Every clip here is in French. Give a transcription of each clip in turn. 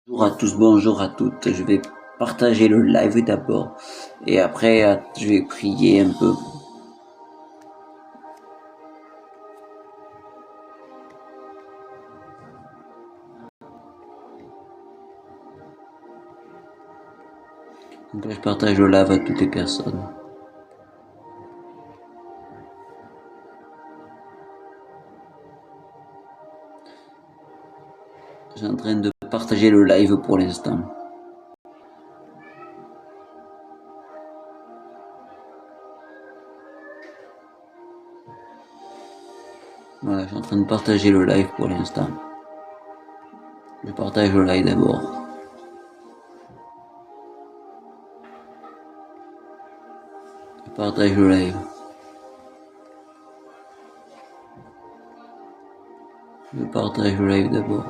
Bonjour à tous, bonjour à toutes. Je vais partager le live d'abord et après je vais prier un peu. Donc je partage le live à toutes les personnes. Je suis en train de partager le live pour l'instant. Voilà, je suis en train de partager le live pour l'instant. Je partage le live d'abord. Je partage le live. Je partage le live d'abord.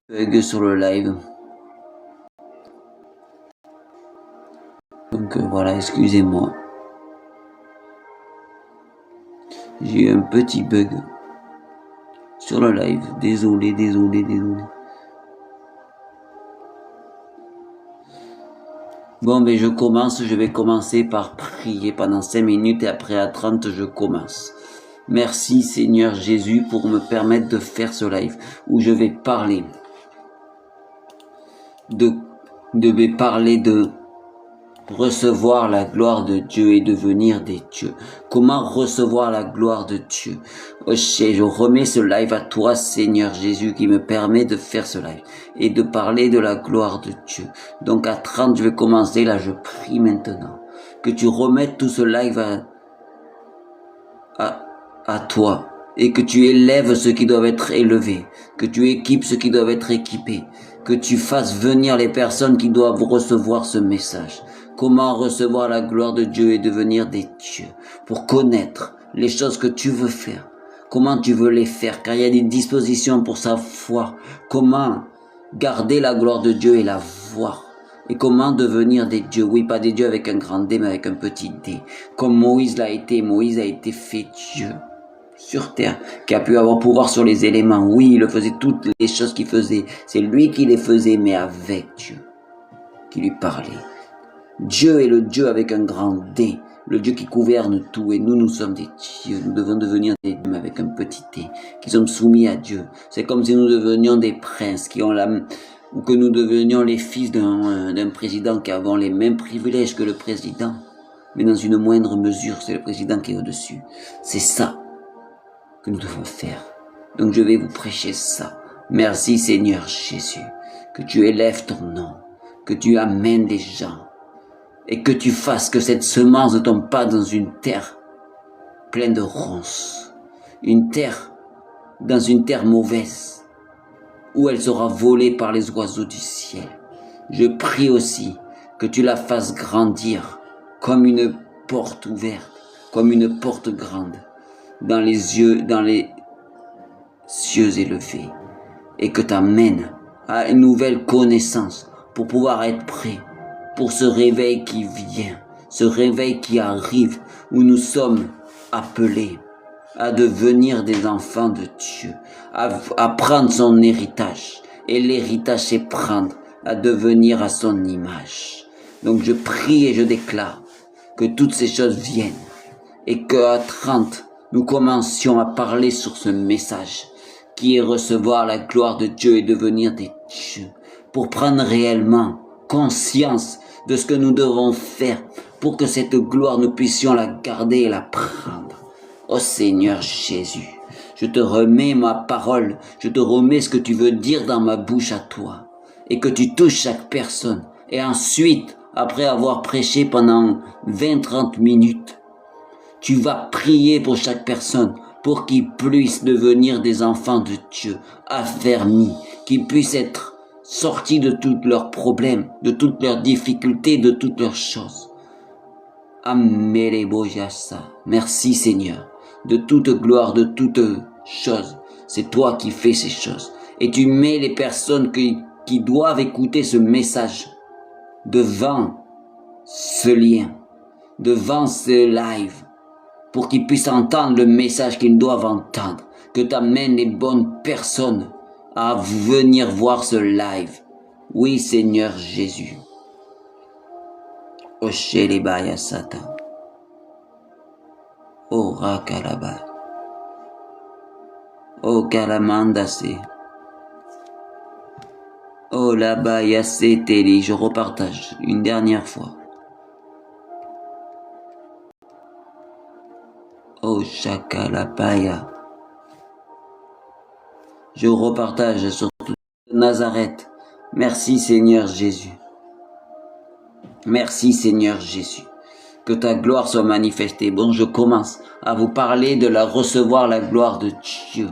Bug sur le live. Donc voilà, excusez-moi. J'ai eu un petit bug sur le live. Désolé. Bon, mais je vais commencer par prier pendant 5 minutes et après à 30, je commence. Merci Seigneur Jésus pour me permettre de faire ce live où je vais parler de recevoir la gloire de Dieu et devenir des dieux. Comment recevoir la gloire de Dieu? Je remets ce live à toi, Seigneur Jésus, qui me permet de faire ce live et de parler de la gloire de Dieu. Donc à 30, je vais commencer. Là, je prie maintenant que tu remettes tout ce live à toi et que tu élèves ceux qui doivent être élevés, que tu équipes ceux qui doivent être équipés, que tu fasses venir les personnes qui doivent recevoir ce message. Comment recevoir la gloire de Dieu et devenir des dieux pour connaître les choses que tu veux faire, comment tu veux les faire, car il y a des dispositions pour savoir comment garder la gloire de Dieu et la voir. Et comment devenir des dieux? Oui, pas des dieux avec un grand D, mais avec un petit D. Comme Moïse l'a été. Moïse a été fait Dieu sur terre, qui a pu avoir pouvoir sur les éléments. Oui, il faisait toutes les choses qu'il faisait. C'est lui qui les faisait, mais avec Dieu, qui lui parlait. Dieu est le Dieu avec un grand D, le Dieu qui gouverne tout. Et nous sommes des dieux. Nous devons devenir des dieux avec un petit D, qui sommes soumis à Dieu. C'est comme si nous devenions des princes qui ont ou que nous devenions les fils d'un président qui avons les mêmes privilèges que le président. Mais dans une moindre mesure, c'est le président qui est au-dessus. C'est ça que nous devons faire. Donc je vais vous prêcher ça. Merci Seigneur Jésus, que tu élèves ton nom, que tu amènes des gens, et que tu fasses que cette semence ne tombe pas dans une terre pleine de ronces, dans une terre mauvaise, où elle sera volée par les oiseaux du ciel. Je prie aussi que tu la fasses grandir comme une porte ouverte, comme une porte grande, dans les cieux élevés, et que tu amènes à une nouvelle connaissance pour pouvoir être prêt pour ce réveil qui vient, ce réveil qui arrive, où nous sommes appelés à devenir des enfants de Dieu, à prendre son héritage. Et l'héritage, c'est prendre, à devenir à son image. Donc je prie et je déclare que toutes ces choses viennent et qu'à 30, nous commencions à parler sur ce message qui est recevoir la gloire de Dieu et devenir des dieux, pour prendre réellement conscience de ce que nous devons faire pour que cette gloire, nous puissions la garder et la prendre. Oh Seigneur Jésus, je te remets ma parole, je te remets ce que tu veux dire dans ma bouche à toi, et que tu touches chaque personne. Et ensuite, après avoir prêché pendant 20-30 minutes, tu vas prier pour chaque personne, pour qu'ils puissent devenir des enfants de Dieu, affermis, qu'ils puissent être sortis de tous leurs problèmes, de toutes leurs difficultés, de toutes leurs choses. Ameleboyasa. Merci Seigneur, de toute gloire, de toutes choses. C'est toi qui fais ces choses. Et tu mets les personnes qui doivent écouter ce message devant ce lien, devant ce live, pour qu'ils puissent entendre le message qu'ils doivent entendre, que tu amènes les bonnes personnes à venir voir ce live. Oui, Seigneur Jésus. Oshelebaya Satan. Oh Rakalaba. Oh Kalamandase. Oh là-bas, Télé, je repartage une dernière fois. Oh Chakalapaya. Je repartage sur tout Nazareth. Merci Seigneur Jésus. Merci Seigneur Jésus. Que ta gloire soit manifestée. Bon, je commence à vous parler de recevoir la gloire de Dieu.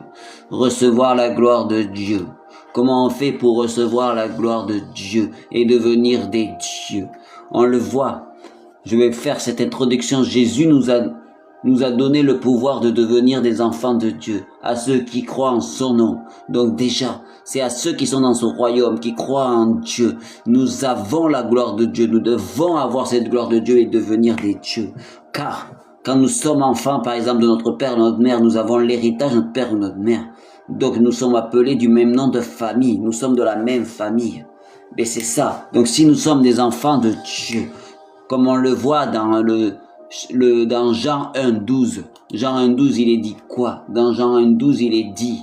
Recevoir la gloire de Dieu. Comment on fait pour recevoir la gloire de Dieu et devenir des dieux? On le voit. Je vais faire cette introduction. Jésus nous a donné le pouvoir de devenir des enfants de Dieu, à ceux qui croient en son nom. Donc déjà, c'est à ceux qui sont dans son royaume, qui croient en Dieu. Nous avons la gloire de Dieu. Nous devons avoir cette gloire de Dieu et devenir des dieux. Car quand nous sommes enfants, par exemple, de notre père, notre mère, nous avons l'héritage de notre père ou notre mère. Donc nous sommes appelés du même nom de famille. Nous sommes de la même famille. Mais c'est ça. Donc si nous sommes des enfants de Dieu, comme on le voit dans dans Jean 1,12. Jean 1,12, il est dit quoi? Dans Jean 1,12, il est dit: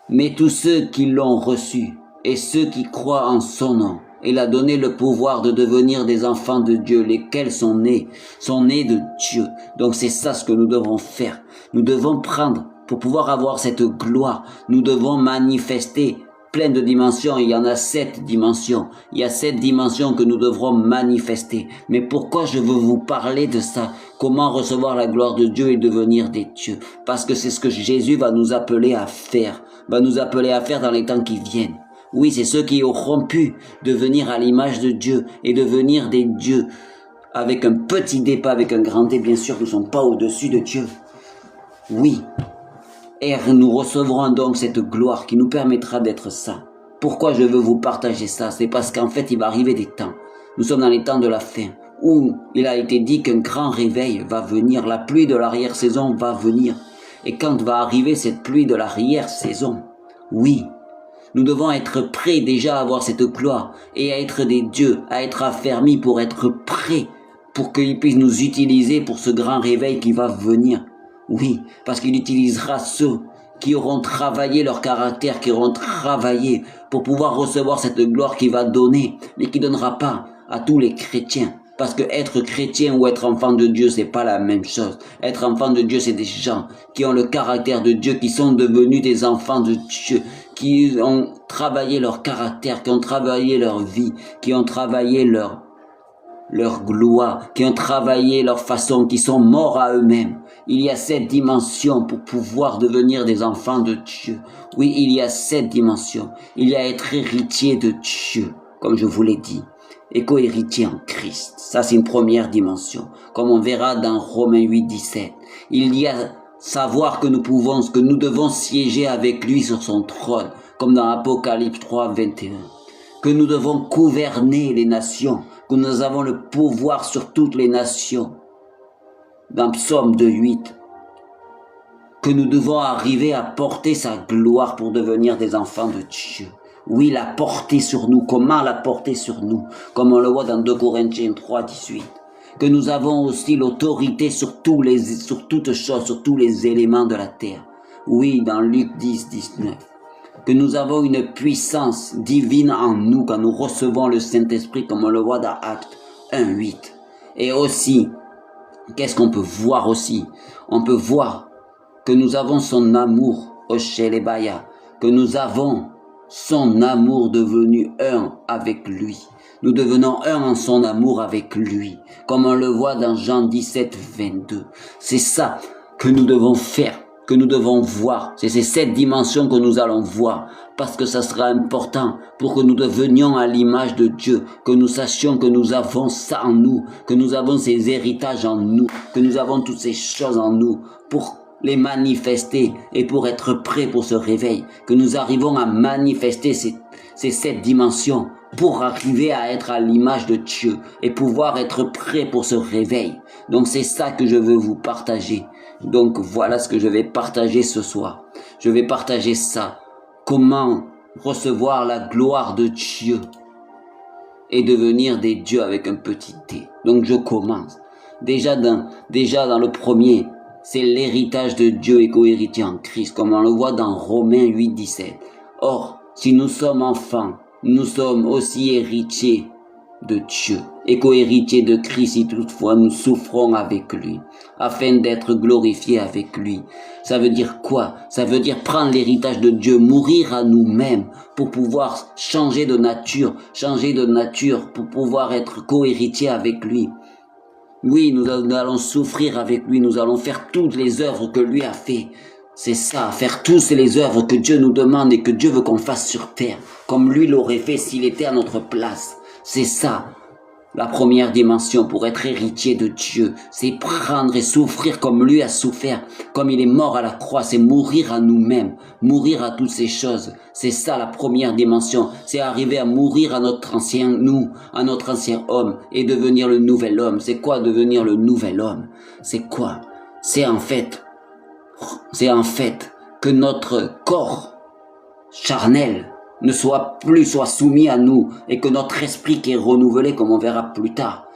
mais tous ceux qui l'ont reçu et ceux qui croient en son nom, il a donné le pouvoir de devenir des enfants de Dieu, lesquels sont nés de Dieu. Donc c'est ça ce que nous devons faire. Nous devons prendre, pour pouvoir avoir cette gloire, nous devons manifester plein de dimensions. Il y en a 7 dimensions. Il y a 7 dimensions que nous devrons manifester. Mais pourquoi je veux vous parler de ça? Comment recevoir la gloire de Dieu et devenir des dieux? Parce que c'est ce que Jésus va nous appeler à faire. Va nous appeler à faire dans les temps qui viennent. Oui, c'est ceux qui auront pu devenir à l'image de Dieu et devenir des dieux. Avec un petit D, pas avec un grand D, bien sûr, nous ne sommes pas au-dessus de Dieu. Oui. Et nous recevrons donc cette gloire qui nous permettra d'être ça. Pourquoi je veux vous partager ça? C'est parce qu'en fait, il va arriver des temps. Nous sommes dans les temps de la fin, où il a été dit qu'un grand réveil va venir. La pluie de l'arrière-saison va venir. Et quand va arriver cette pluie de l'arrière-saison, oui, nous devons être prêts déjà à avoir cette gloire et à être des dieux, à être affermis pour être prêts, pour qu'il puisse nous utiliser pour ce grand réveil qui va venir. Oui, parce qu'il utilisera ceux qui auront travaillé leur caractère, qui auront travaillé pour pouvoir recevoir cette gloire qu'il va donner, mais qui ne donnera pas à tous les chrétiens. Parce que être chrétien ou être enfant de Dieu, c'est pas la même chose. Être enfant de Dieu, c'est des gens qui ont le caractère de Dieu, qui sont devenus des enfants de Dieu, qui ont travaillé leur caractère, qui ont travaillé leur vie, qui ont travaillé leur gloire, qui ont travaillé leur façon, qui sont morts à eux-mêmes. Il y a 7 dimensions pour pouvoir devenir des enfants de Dieu. Oui, il y a 7 dimensions. Il y a être héritier de Dieu, comme je vous l'ai dit, et co-héritier en Christ. Ça, c'est une première dimension, comme on verra dans Romains 8,17. Il y a savoir que nous devons siéger avec lui sur son trône, comme dans Apocalypse 3,21. Que nous devons gouverner les nations, que nous avons le pouvoir sur toutes les nations. Dans Psaume 2,8, que nous devons arriver à porter sa gloire pour devenir des enfants de Dieu. Oui, la porter sur nous. Comment la porter sur nous? Comme on le voit dans 2 Corinthiens 3,18. Que nous avons aussi l'autorité sur toutes choses, sur tous les éléments de la terre. Oui, dans Luc 10,19. Que nous avons une puissance divine en nous quand nous recevons le Saint-Esprit, comme on le voit dans Actes 1,8. Et aussi, qu'est-ce qu'on peut voir aussi? On peut voir que nous avons son amour, Oshelebaya, que nous avons son amour devenu un avec lui. Nous devenons un en son amour avec lui, comme on le voit dans Jean 17,22. C'est ça que nous devons faire, que nous devons voir. C'est ces 7 dimensions que nous allons voir, parce que ça sera important pour que nous devenions à l'image de Dieu, que nous sachions que nous avons ça en nous, que nous avons ces héritages en nous, que nous avons toutes ces choses en nous, pour les manifester et pour être prêts pour ce réveil, que nous arrivons à manifester ces 7 dimensions pour arriver à être à l'image de Dieu et pouvoir être prêts pour ce réveil. Donc c'est ça que je veux vous partager. Donc voilà ce que je vais partager ce soir. Je vais partager ça. Comment recevoir la gloire de Dieu et devenir des dieux avec un petit t. Donc je commence. Déjà dans le premier, c'est l'héritage de Dieu et co-héritier en Christ, comme on le voit dans Romains 8, 17. Or, si nous sommes enfants, nous sommes aussi héritiers de Dieu et co-héritiers de Christ si toutefois nous souffrons avec lui, afin d'être glorifiés avec lui. Ça veut dire quoi? Ça veut dire prendre l'héritage de Dieu, mourir à nous-mêmes pour pouvoir changer de nature pour pouvoir être co-héritiers avec lui. Oui, nous allons souffrir avec lui, nous allons faire toutes les œuvres que lui a fait. C'est ça, faire toutes les œuvres que Dieu nous demande et que Dieu veut qu'on fasse sur terre, comme lui l'aurait fait s'il était à notre place. C'est ça, la première dimension pour être héritier de Dieu. C'est prendre et souffrir comme lui a souffert, comme il est mort à la croix, c'est mourir à nous-mêmes, mourir à toutes ces choses. C'est ça la première dimension, c'est arriver à mourir à notre ancien nous, à notre ancien homme et devenir le nouvel homme. C'est quoi devenir le nouvel homme? C'est quoi? C'est en fait que notre corps charnel ne soit soumis à nous et que notre esprit qui est renouvelé, comme on verra plus tard,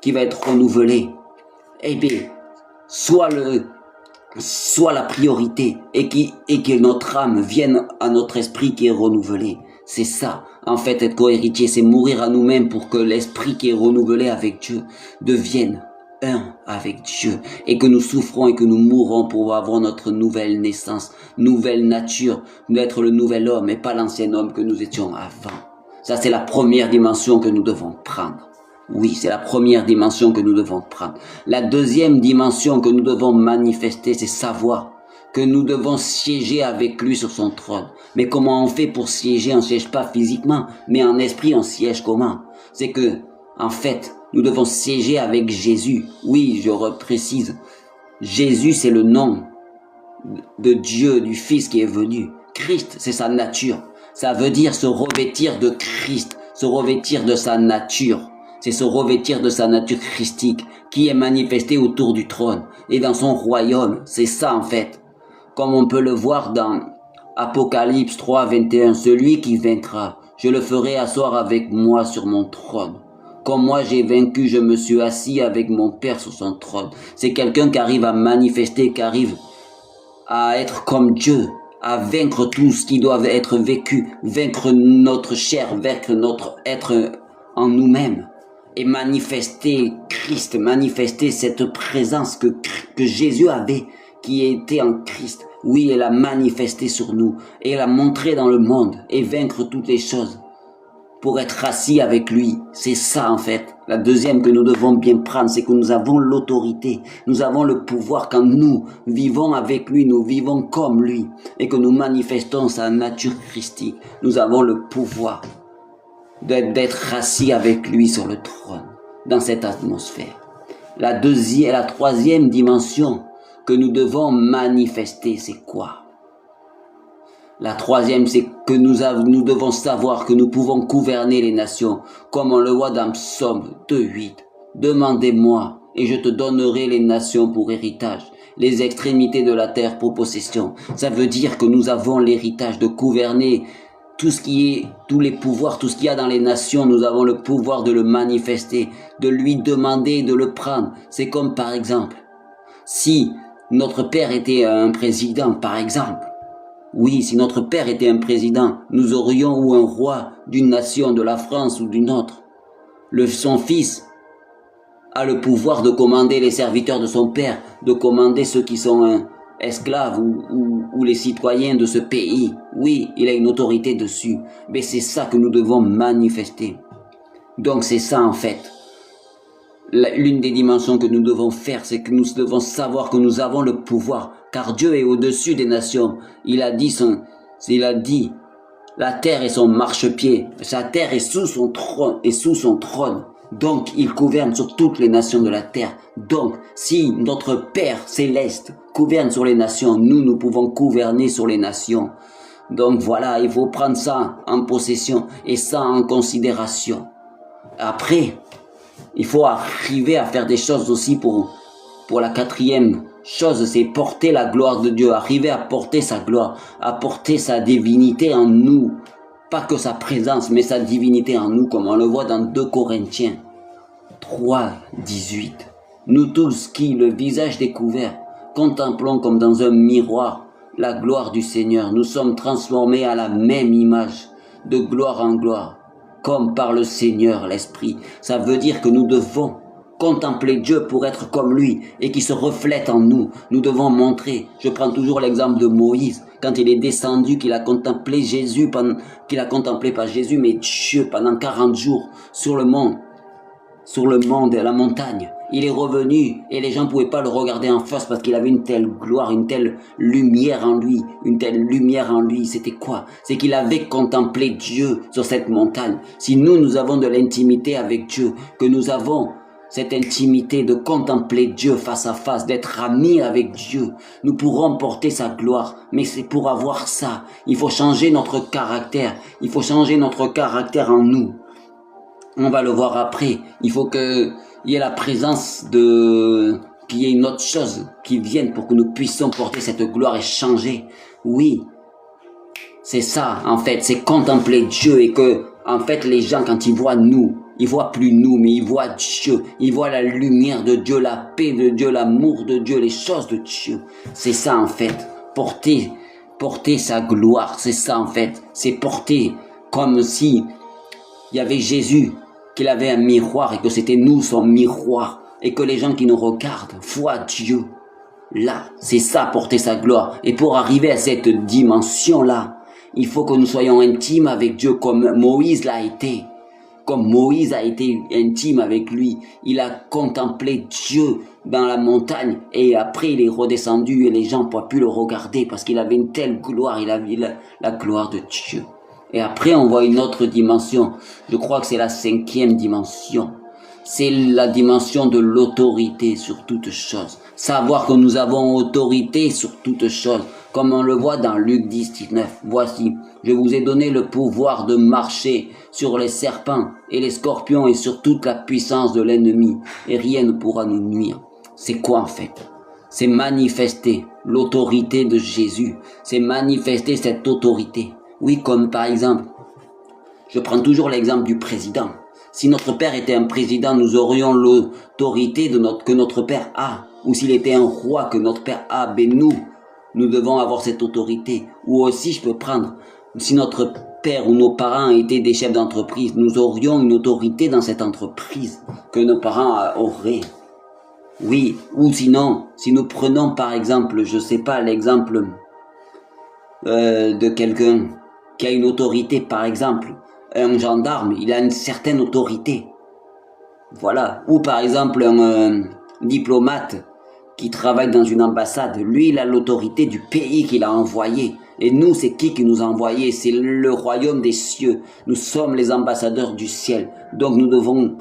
qui va être renouvelé, eh bien, soit la priorité et que notre âme vienne à notre esprit qui est renouvelé. C'est ça, en fait, être co-héritier, c'est mourir à nous-mêmes pour que l'esprit qui est renouvelé avec Dieu devienne un avec Dieu et que nous souffrons et que nous mourrons pour avoir notre nouvelle naissance, nouvelle nature, d'être le nouvel homme et pas l'ancien homme que nous étions avant. Ça, c'est la première dimension que nous devons prendre. Oui, c'est la première dimension que nous devons prendre. La deuxième dimension que nous devons manifester, c'est savoir que nous devons siéger avec lui sur son trône. Mais comment on fait pour siéger? On ne siège pas physiquement, mais en esprit, on siège comment? C'est que, en fait, nous devons siéger avec Jésus. Oui, je reprécise. Jésus, c'est le nom de Dieu, du Fils qui est venu. Christ, c'est sa nature. Ça veut dire se revêtir de Christ, se revêtir de sa nature. C'est se revêtir de sa nature christique qui est manifestée autour du trône et dans son royaume. C'est ça en fait. Comme on peut le voir dans Apocalypse 3, 21. Celui qui vaincra, je le ferai asseoir avec moi sur mon trône. Comme moi j'ai vaincu, je me suis assis avec mon Père sur son trône. C'est quelqu'un qui arrive à manifester, qui arrive à être comme Dieu, à vaincre tout ce qui doit être vécu, vaincre notre chair, vaincre notre être en nous-mêmes et manifester Christ, manifester cette présence que Jésus avait, qui était en Christ. Oui, elle a manifesté sur nous et elle a montré dans le monde et vaincre toutes les choses pour être assis avec lui. C'est ça en fait. La deuxième que nous devons bien prendre, c'est que nous avons l'autorité, nous avons le pouvoir quand nous vivons avec lui, nous vivons comme lui et que nous manifestons sa nature christique. Nous avons le pouvoir d'être assis avec lui sur le trône, dans cette atmosphère. La troisième dimension que nous devons manifester, c'est quoi? La troisième, c'est que nous devons savoir que nous pouvons gouverner les nations, comme on le voit dans Psaume 2:8. Demandez-moi, et je te donnerai les nations pour héritage, les extrémités de la terre pour possession. Ça veut dire que nous avons l'héritage de gouverner tous les pouvoirs, tout ce qu'il y a dans les nations, nous avons le pouvoir de le manifester, de lui demander, de le prendre. C'est comme par exemple, si notre père était un président, par exemple, oui, si notre père était un président, nous aurions ou un roi d'une nation, de la France ou d'une autre. Son fils a le pouvoir de commander les serviteurs de son père, de commander ceux qui sont esclaves ou les citoyens de ce pays. Oui, il a une autorité dessus, mais c'est ça que nous devons manifester. Donc c'est ça en fait. L'une des dimensions que nous devons faire, c'est que nous devons savoir que nous avons le pouvoir, car Dieu est au-dessus des nations. Il a dit, la terre est son marchepied, sa terre est sous son trône, donc il gouverne sur toutes les nations de la terre. Donc, si notre Père céleste gouverne sur les nations, nous pouvons gouverner sur les nations. Donc voilà, il faut prendre ça en possession et ça en considération. Après, il faut arriver à faire des choses aussi pour la quatrième chose, c'est porter la gloire de Dieu, arriver à porter sa gloire, à porter sa divinité en nous. Pas que sa présence, mais sa divinité en nous, comme on le voit dans 2 Corinthiens 3, 18. Nous tous qui, le visage découvert, contemplons comme dans un miroir la gloire du Seigneur, nous sommes transformés à la même image, de gloire en gloire, comme par le Seigneur l'Esprit. Ça veut dire que nous devons contempler Dieu pour être comme lui et qui se reflète en nous. Nous devons montrer. Je prends toujours l'exemple de Moïse, quand il est descendu, qu'il a contemplé Jésus, qu'il a contemplé pas Jésus, mais Dieu pendant 40 jours sur le mont et la montagne. Il est revenu et les gens ne pouvaient pas le regarder en face parce qu'il avait une telle gloire, une telle lumière en lui, C'était quoi? C'est qu'il avait contemplé Dieu sur cette montagne. Si nous avons de l'intimité avec Dieu, que nous avons cette intimité de contempler Dieu face à face, d'être amis avec Dieu, nous pourrons porter sa gloire. Mais c'est pour avoir ça, il faut changer notre caractère. Il faut changer notre caractère en nous. On va le voir après. Il faut qu'il y ait la présence qu'il y ait une autre chose qui vienne pour que nous puissions porter cette gloire et changer. Oui, c'est ça, en fait, c'est contempler Dieu et que, en fait, les gens, quand ils voient nous, ils voient plus nous, mais ils voient Dieu. Ils voient la lumière de Dieu, la paix de Dieu, l'amour de Dieu, les choses de Dieu. C'est ça, en fait, porter sa gloire. C'est ça, en fait, c'est porter comme si il y avait Jésus, qu'il avait un miroir et que c'était nous son miroir et que les gens qui nous regardent voient Dieu. Là, c'est ça, porter sa gloire. Et pour arriver à cette dimension-là, il faut que nous soyons intimes avec Dieu comme Moïse l'a été. Comme Moïse a été intime avec lui. Il a contemplé Dieu dans la montagne et après il est redescendu et les gens ne pouvaient plus le regarder parce qu'il avait une telle gloire, il avait la gloire de Dieu. Et après, on voit une autre dimension. Je crois que c'est la 5e dimension. C'est la dimension de l'autorité sur toute chose. Savoir que nous avons autorité sur toute chose. Comme on le voit dans Luc 10, 19. Voici, je vous ai donné le pouvoir de marcher sur les serpents et les scorpions et sur toute la puissance de l'ennemi. Et rien ne pourra nous nuire. C'est quoi en fait? C'est manifester l'autorité de Jésus. C'est manifester cette autorité. Oui, comme par exemple, je prends toujours l'exemple du président. Si notre père était un président, nous aurions l'autorité que notre père a. Ou s'il était un roi que notre père a, ben nous devons avoir cette autorité. Ou aussi, je peux prendre, si notre père ou nos parents étaient des chefs d'entreprise, nous aurions une autorité dans cette entreprise que nos parents auraient. Oui, ou sinon, si nous prenons par exemple, je sais pas, l'exemple de quelqu'un qui a une autorité, par exemple, un gendarme, il a une certaine autorité. Voilà. Ou par exemple, un diplomate qui travaille dans une ambassade, lui, il a l'autorité du pays qu'il a envoyé. Et nous, c'est qui nous a envoyé? C'est le royaume des cieux. Nous sommes les ambassadeurs du ciel. Donc nous devons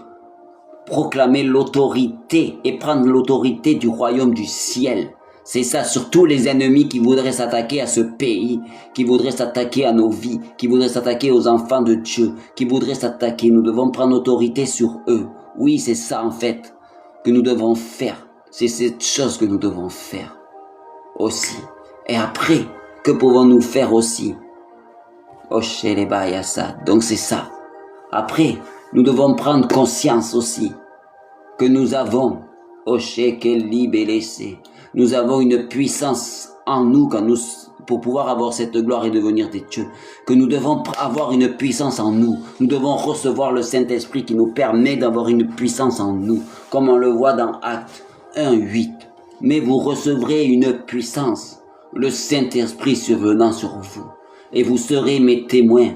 proclamer l'autorité et prendre l'autorité du royaume du ciel. C'est ça, surtout les ennemis qui voudraient s'attaquer à ce pays, qui voudraient s'attaquer à nos vies, qui voudraient s'attaquer aux enfants de Dieu, qui voudraient s'attaquer. Nous devons prendre autorité sur eux. Oui, c'est ça en fait que nous devons faire. C'est cette chose que nous devons faire aussi. Et après, que pouvons-nous faire aussi? Donc c'est ça. Après, nous devons prendre conscience aussi que nous avons nous avons une puissance en nous pour pouvoir avoir cette gloire et devenir des dieux. Que nous devons avoir une puissance en nous. Nous devons recevoir le Saint-Esprit qui nous permet d'avoir une puissance en nous. Comme on le voit dans Actes 1, 8. Mais vous recevrez une puissance, le Saint-Esprit survenant sur vous. Et vous serez mes témoins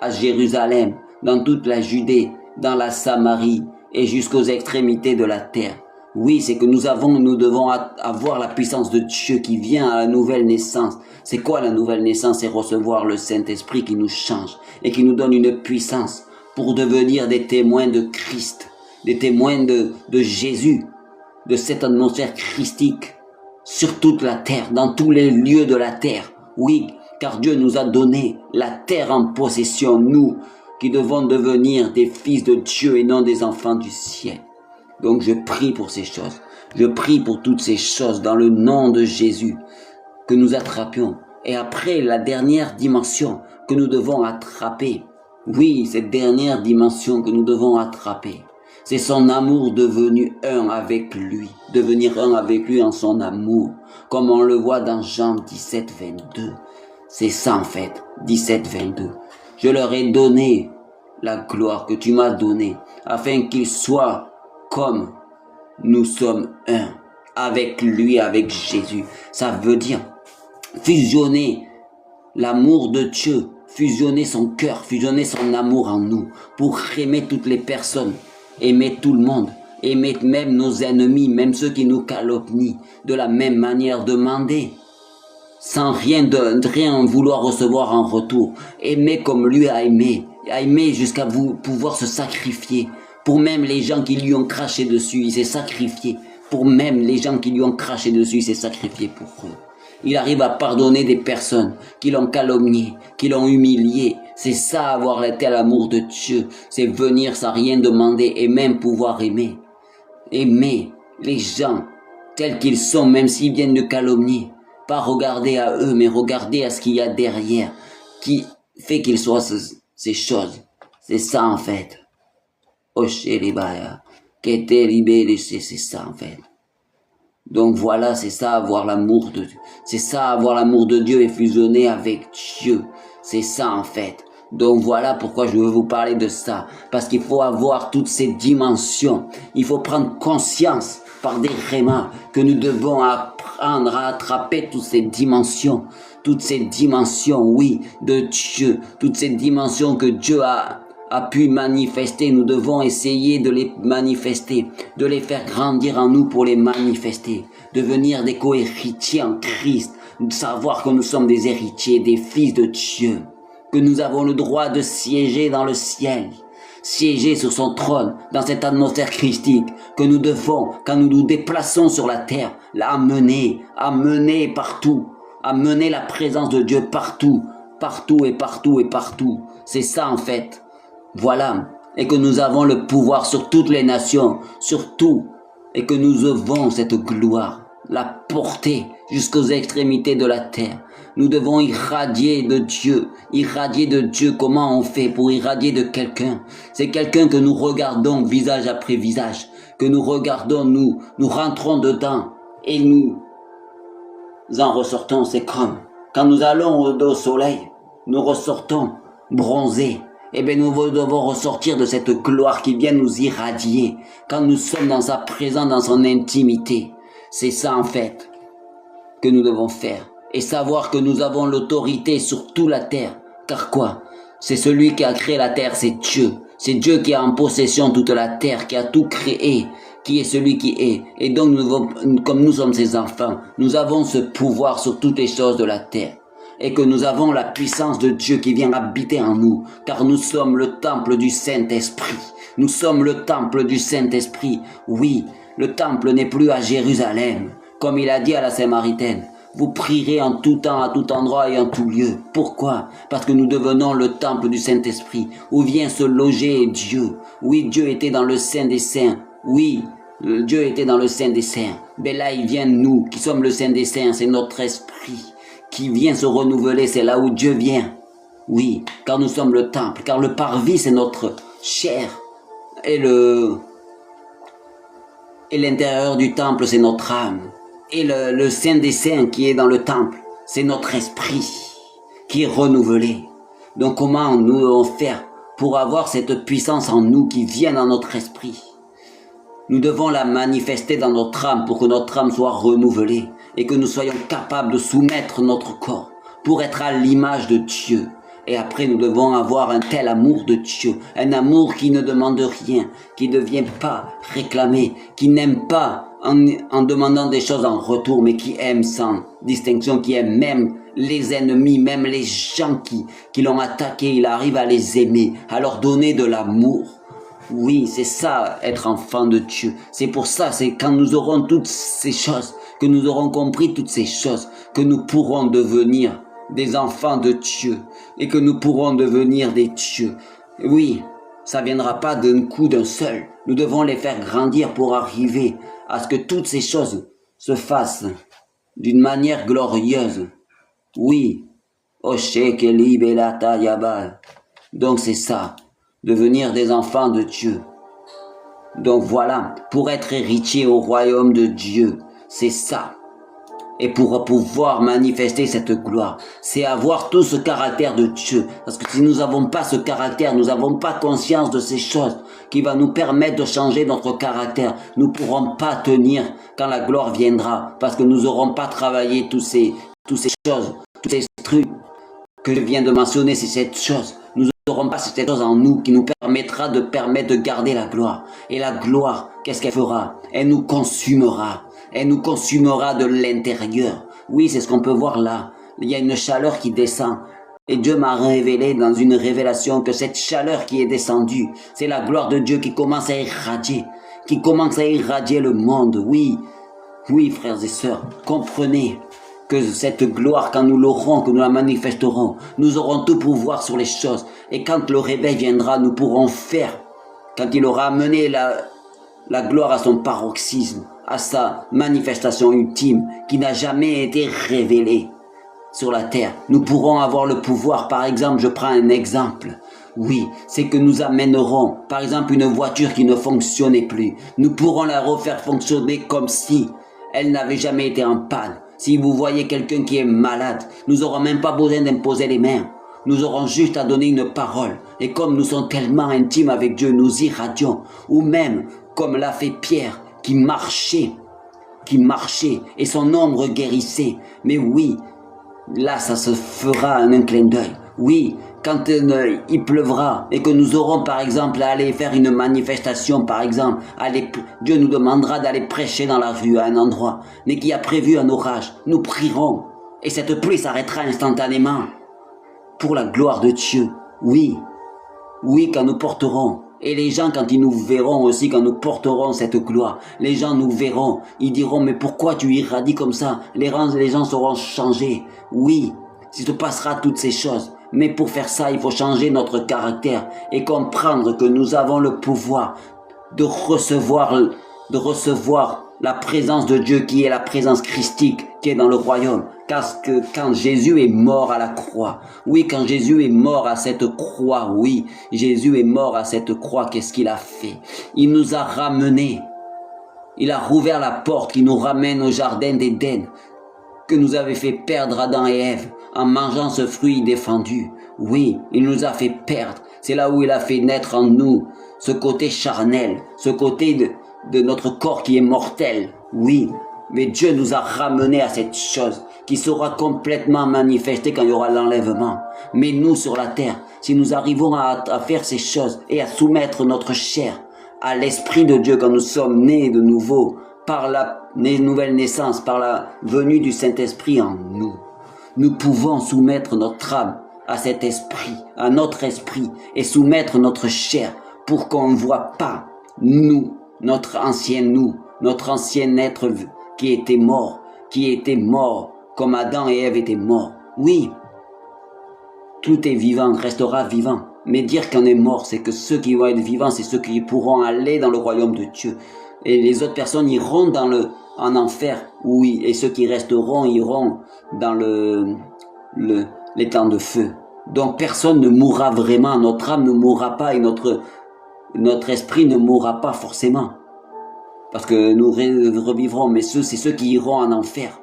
à Jérusalem, dans toute la Judée, dans la Samarie et jusqu'aux extrémités de la terre. Oui, c'est que nous devons avoir la puissance de Dieu qui vient à la nouvelle naissance. C'est quoi la nouvelle naissance? C'est recevoir le Saint-Esprit qui nous change et qui nous donne une puissance pour devenir des témoins de Christ, des témoins de Jésus, de cette atmosphère christique sur toute la terre, dans tous les lieux de la terre. Oui, car Dieu nous a donné la terre en possession, nous qui devons devenir des fils de Dieu et non des enfants du ciel. Donc je prie pour ces choses. Je prie pour toutes ces choses dans le nom de Jésus que nous attrapions. Et après, la dernière dimension que nous devons attraper. Oui, cette dernière dimension que nous devons attraper. C'est son amour devenu un avec lui. Devenir un avec lui en son amour. Comme on le voit dans Jean 17, 22. C'est ça en fait, 17, 22. Je leur ai donné la gloire que tu m'as donnée, afin qu'ils soient comme nous sommes un, avec lui, avec Jésus. Ça veut dire fusionner l'amour de Dieu, fusionner son cœur, fusionner son amour en nous, pour aimer toutes les personnes, aimer tout le monde, aimer même nos ennemis, même ceux qui nous calomnient, de la même manière, demander sans rien vouloir recevoir en retour. Aimer comme lui a aimé jusqu'à pouvoir se sacrifier. Pour même les gens qui lui ont craché dessus, il s'est sacrifié. Pour même les gens qui lui ont craché dessus, il s'est sacrifié pour eux. Il arrive à pardonner des personnes qui l'ont calomnié, qui l'ont humilié. C'est ça avoir été à l'amour de Dieu. C'est venir sans rien demander et même pouvoir aimer. Aimer les gens tels qu'ils sont, même s'ils viennent de calomnier. Pas regarder à eux, mais regarder à ce qu'il y a derrière, qui fait qu'ils soient ces choses. C'est ça en fait. Oshelibaya, c'est ça en fait. Donc voilà, c'est ça avoir l'amour de Dieu. C'est ça avoir l'amour de Dieu et fusionner avec Dieu. C'est ça en fait. Donc voilà pourquoi je veux vous parler de ça. Parce qu'il faut avoir toutes ces dimensions. Il faut prendre conscience par des rémas que nous devons apprendre à attraper toutes ces dimensions, oui, de Dieu, toutes ces dimensions que Dieu a pu manifester. Nous devons essayer de les manifester, de les faire grandir en nous pour les manifester, devenir des co-héritiers en Christ, savoir que nous sommes des héritiers, des fils de Dieu, que nous avons le droit de siéger dans le ciel, siéger sur son trône, dans cette atmosphère christique, que nous devons, quand nous nous déplaçons sur la terre, l'amener, amener partout, amener la présence de Dieu partout, partout et partout et partout. C'est ça en fait. Voilà. Et que nous avons le pouvoir sur toutes les nations, sur tout, et que nous œuvrons cette gloire, la porter jusqu'aux extrémités de la terre. Nous devons irradier de Dieu. Irradier de Dieu, comment on fait pour irradier de quelqu'un? C'est quelqu'un que nous regardons visage après visage, que nous regardons, nous rentrons dedans et nous en ressortons. C'est comme quand nous allons au soleil, nous ressortons bronzés. Eh bien, nous devons ressortir de cette gloire qui vient nous irradier quand nous sommes dans sa présence, dans son intimité. C'est ça en fait que nous devons faire. Et savoir que nous avons l'autorité sur toute la terre. Car quoi? C'est celui qui a créé la terre, c'est Dieu. C'est Dieu qui a en possession toute la terre, qui a tout créé, qui est celui qui est. Et donc, comme nous sommes ses enfants, nous avons ce pouvoir sur toutes les choses de la terre. Et que nous avons la puissance de Dieu qui vient habiter en nous, car nous sommes le temple du Saint-Esprit. Nous sommes le temple du Saint-Esprit. Oui, le temple n'est plus à Jérusalem, comme il a dit à la Samaritaine. Vous prierez en tout temps, à tout endroit et en tout lieu. Pourquoi? Parce que nous devenons le temple du Saint-Esprit, où vient se loger Dieu. Oui, Dieu était dans le Saint des Saints. Oui, Dieu était dans le Saint des Saints. Mais là, il vient nous, qui sommes le Saint des Saints, c'est notre esprit qui vient se renouveler, c'est là où Dieu vient. Oui, car nous sommes le temple, car le parvis, c'est notre chair. Et l'intérieur du temple, c'est notre âme. Et le Saint des Saints qui est dans le temple, c'est notre esprit qui est renouvelé. Donc comment nous devons faire pour avoir cette puissance en nous qui vient dans notre esprit? Nous devons la manifester dans notre âme pour que notre âme soit renouvelée et que nous soyons capables de soumettre notre corps pour être à l'image de Dieu. Et après, nous devons avoir un tel amour de Dieu, un amour qui ne demande rien, qui ne vient pas réclamer, qui n'aime pas en demandant des choses en retour, mais qui aime sans distinction, qui aime même les ennemis, même les gens qui l'ont attaqué, il arrive à les aimer, à leur donner de l'amour. Oui, c'est ça, être enfant de Dieu. C'est pour ça, c'est quand nous aurons toutes ces choses, que nous aurons compris toutes ces choses, que nous pourrons devenir des enfants de Dieu et que nous pourrons devenir des dieux. Oui, ça viendra pas d'un coup d'un seul, Nous devons les faire grandir pour arriver à ce que toutes ces choses se fassent d'une manière glorieuse. Oui. Oshekeli belata yaba. Donc c'est ça, devenir des enfants de Dieu. Donc voilà, pour être héritier au royaume de Dieu, c'est ça. Et pour pouvoir manifester cette gloire, c'est avoir tout ce caractère de Dieu. Parce que si nous n'avons pas ce caractère, nous n'avons pas conscience de ces choses qui va nous permettre de changer notre caractère, nous ne pourrons pas tenir quand la gloire viendra. Parce que nous n'aurons pas travaillé toutes ces choses, tous ces trucs que je viens de mentionner, c'est cette chose. Nous n'aurons pas cette chose en nous qui nous permettra de garder la gloire. Et la gloire, qu'est-ce qu'elle fera? Elle nous consumera. Elle nous consumera de l'intérieur. Oui, c'est ce qu'on peut voir là. Il y a une chaleur qui descend. Et Dieu m'a révélé dans une révélation que cette chaleur qui est descendue, c'est la gloire de Dieu qui commence à irradier. Qui commence à irradier le monde. Oui, oui, frères et sœurs, comprenez que cette gloire, quand nous l'aurons, que nous la manifesterons, nous aurons tout pouvoir sur les choses. Et quand le réveil viendra, nous pourrons faire, quand il aura amené la gloire à son paroxysme, à sa manifestation ultime, qui n'a jamais été révélée sur la terre, nous pourrons avoir le pouvoir. Par exemple, je prends un exemple. Oui, c'est que nous amènerons, par exemple, une voiture qui ne fonctionnait plus. Nous pourrons la refaire fonctionner comme si elle n'avait jamais été en panne. Si vous voyez quelqu'un qui est malade, nous n'aurons même pas besoin d'imposer les mains. Nous aurons juste à donner une parole. Et comme nous sommes tellement intimes avec Dieu, nous irradions. Ou même, comme l'a fait Pierre, qui marchait, et son ombre guérissait. Mais oui, là, ça se fera en un clin d'œil. Oui, quand il pleuvra et que nous aurons par exemple à aller faire une manifestation, par exemple, Dieu nous demandera d'aller prêcher dans la rue à un endroit, mais qui a prévu un orage, nous prierons et cette pluie s'arrêtera instantanément pour la gloire de Dieu. Oui, oui, quand nous porterons. Et les gens, quand ils nous verront aussi, quand nous porterons cette gloire, les gens nous verront, ils diront, mais pourquoi tu irradies comme ça? Les gens seront changés. Oui, il se passera toutes ces choses. Mais pour faire ça, il faut changer notre caractère et comprendre que nous avons le pouvoir de recevoir la présence de Dieu qui est la présence christique qui est dans le royaume. Parce que quand Jésus est mort à la croix, oui, quand Jésus est mort à cette croix, oui, Jésus est mort à cette croix, qu'est-ce qu'il a fait? Il nous a ramenés. Il a rouvert la porte qui nous ramène au jardin d'Éden, que nous avait fait perdre Adam et Ève en mangeant ce fruit défendu. Oui, il nous a fait perdre. C'est là où il a fait naître en nous ce côté charnel, ce côté de notre corps qui est mortel. Oui, mais Dieu nous a ramenés à cette chose qui sera complètement manifestée quand il y aura l'enlèvement. Mais nous, sur la terre, si nous arrivons à faire ces choses et à soumettre notre chair à l'Esprit de Dieu quand nous sommes nés de nouveau, par la nouvelle naissance, par la venue du Saint-Esprit en nous, nous pouvons soumettre notre âme à cet esprit, à notre esprit, et soumettre notre chair pour qu'on ne voit pas nous, notre ancien être qui était mort comme Adam et Ève étaient morts. Oui, tout est vivant, restera vivant. Mais dire qu'on est mort, c'est que ceux qui vont être vivants, c'est ceux qui pourront aller dans le royaume de Dieu. Et les autres personnes iront en enfer, oui, et ceux qui resteront iront dans les temps de feu. Donc personne ne mourra vraiment, notre âme ne mourra pas et notre esprit ne mourra pas forcément. Parce que nous revivrons, mais c'est ceux qui iront en enfer,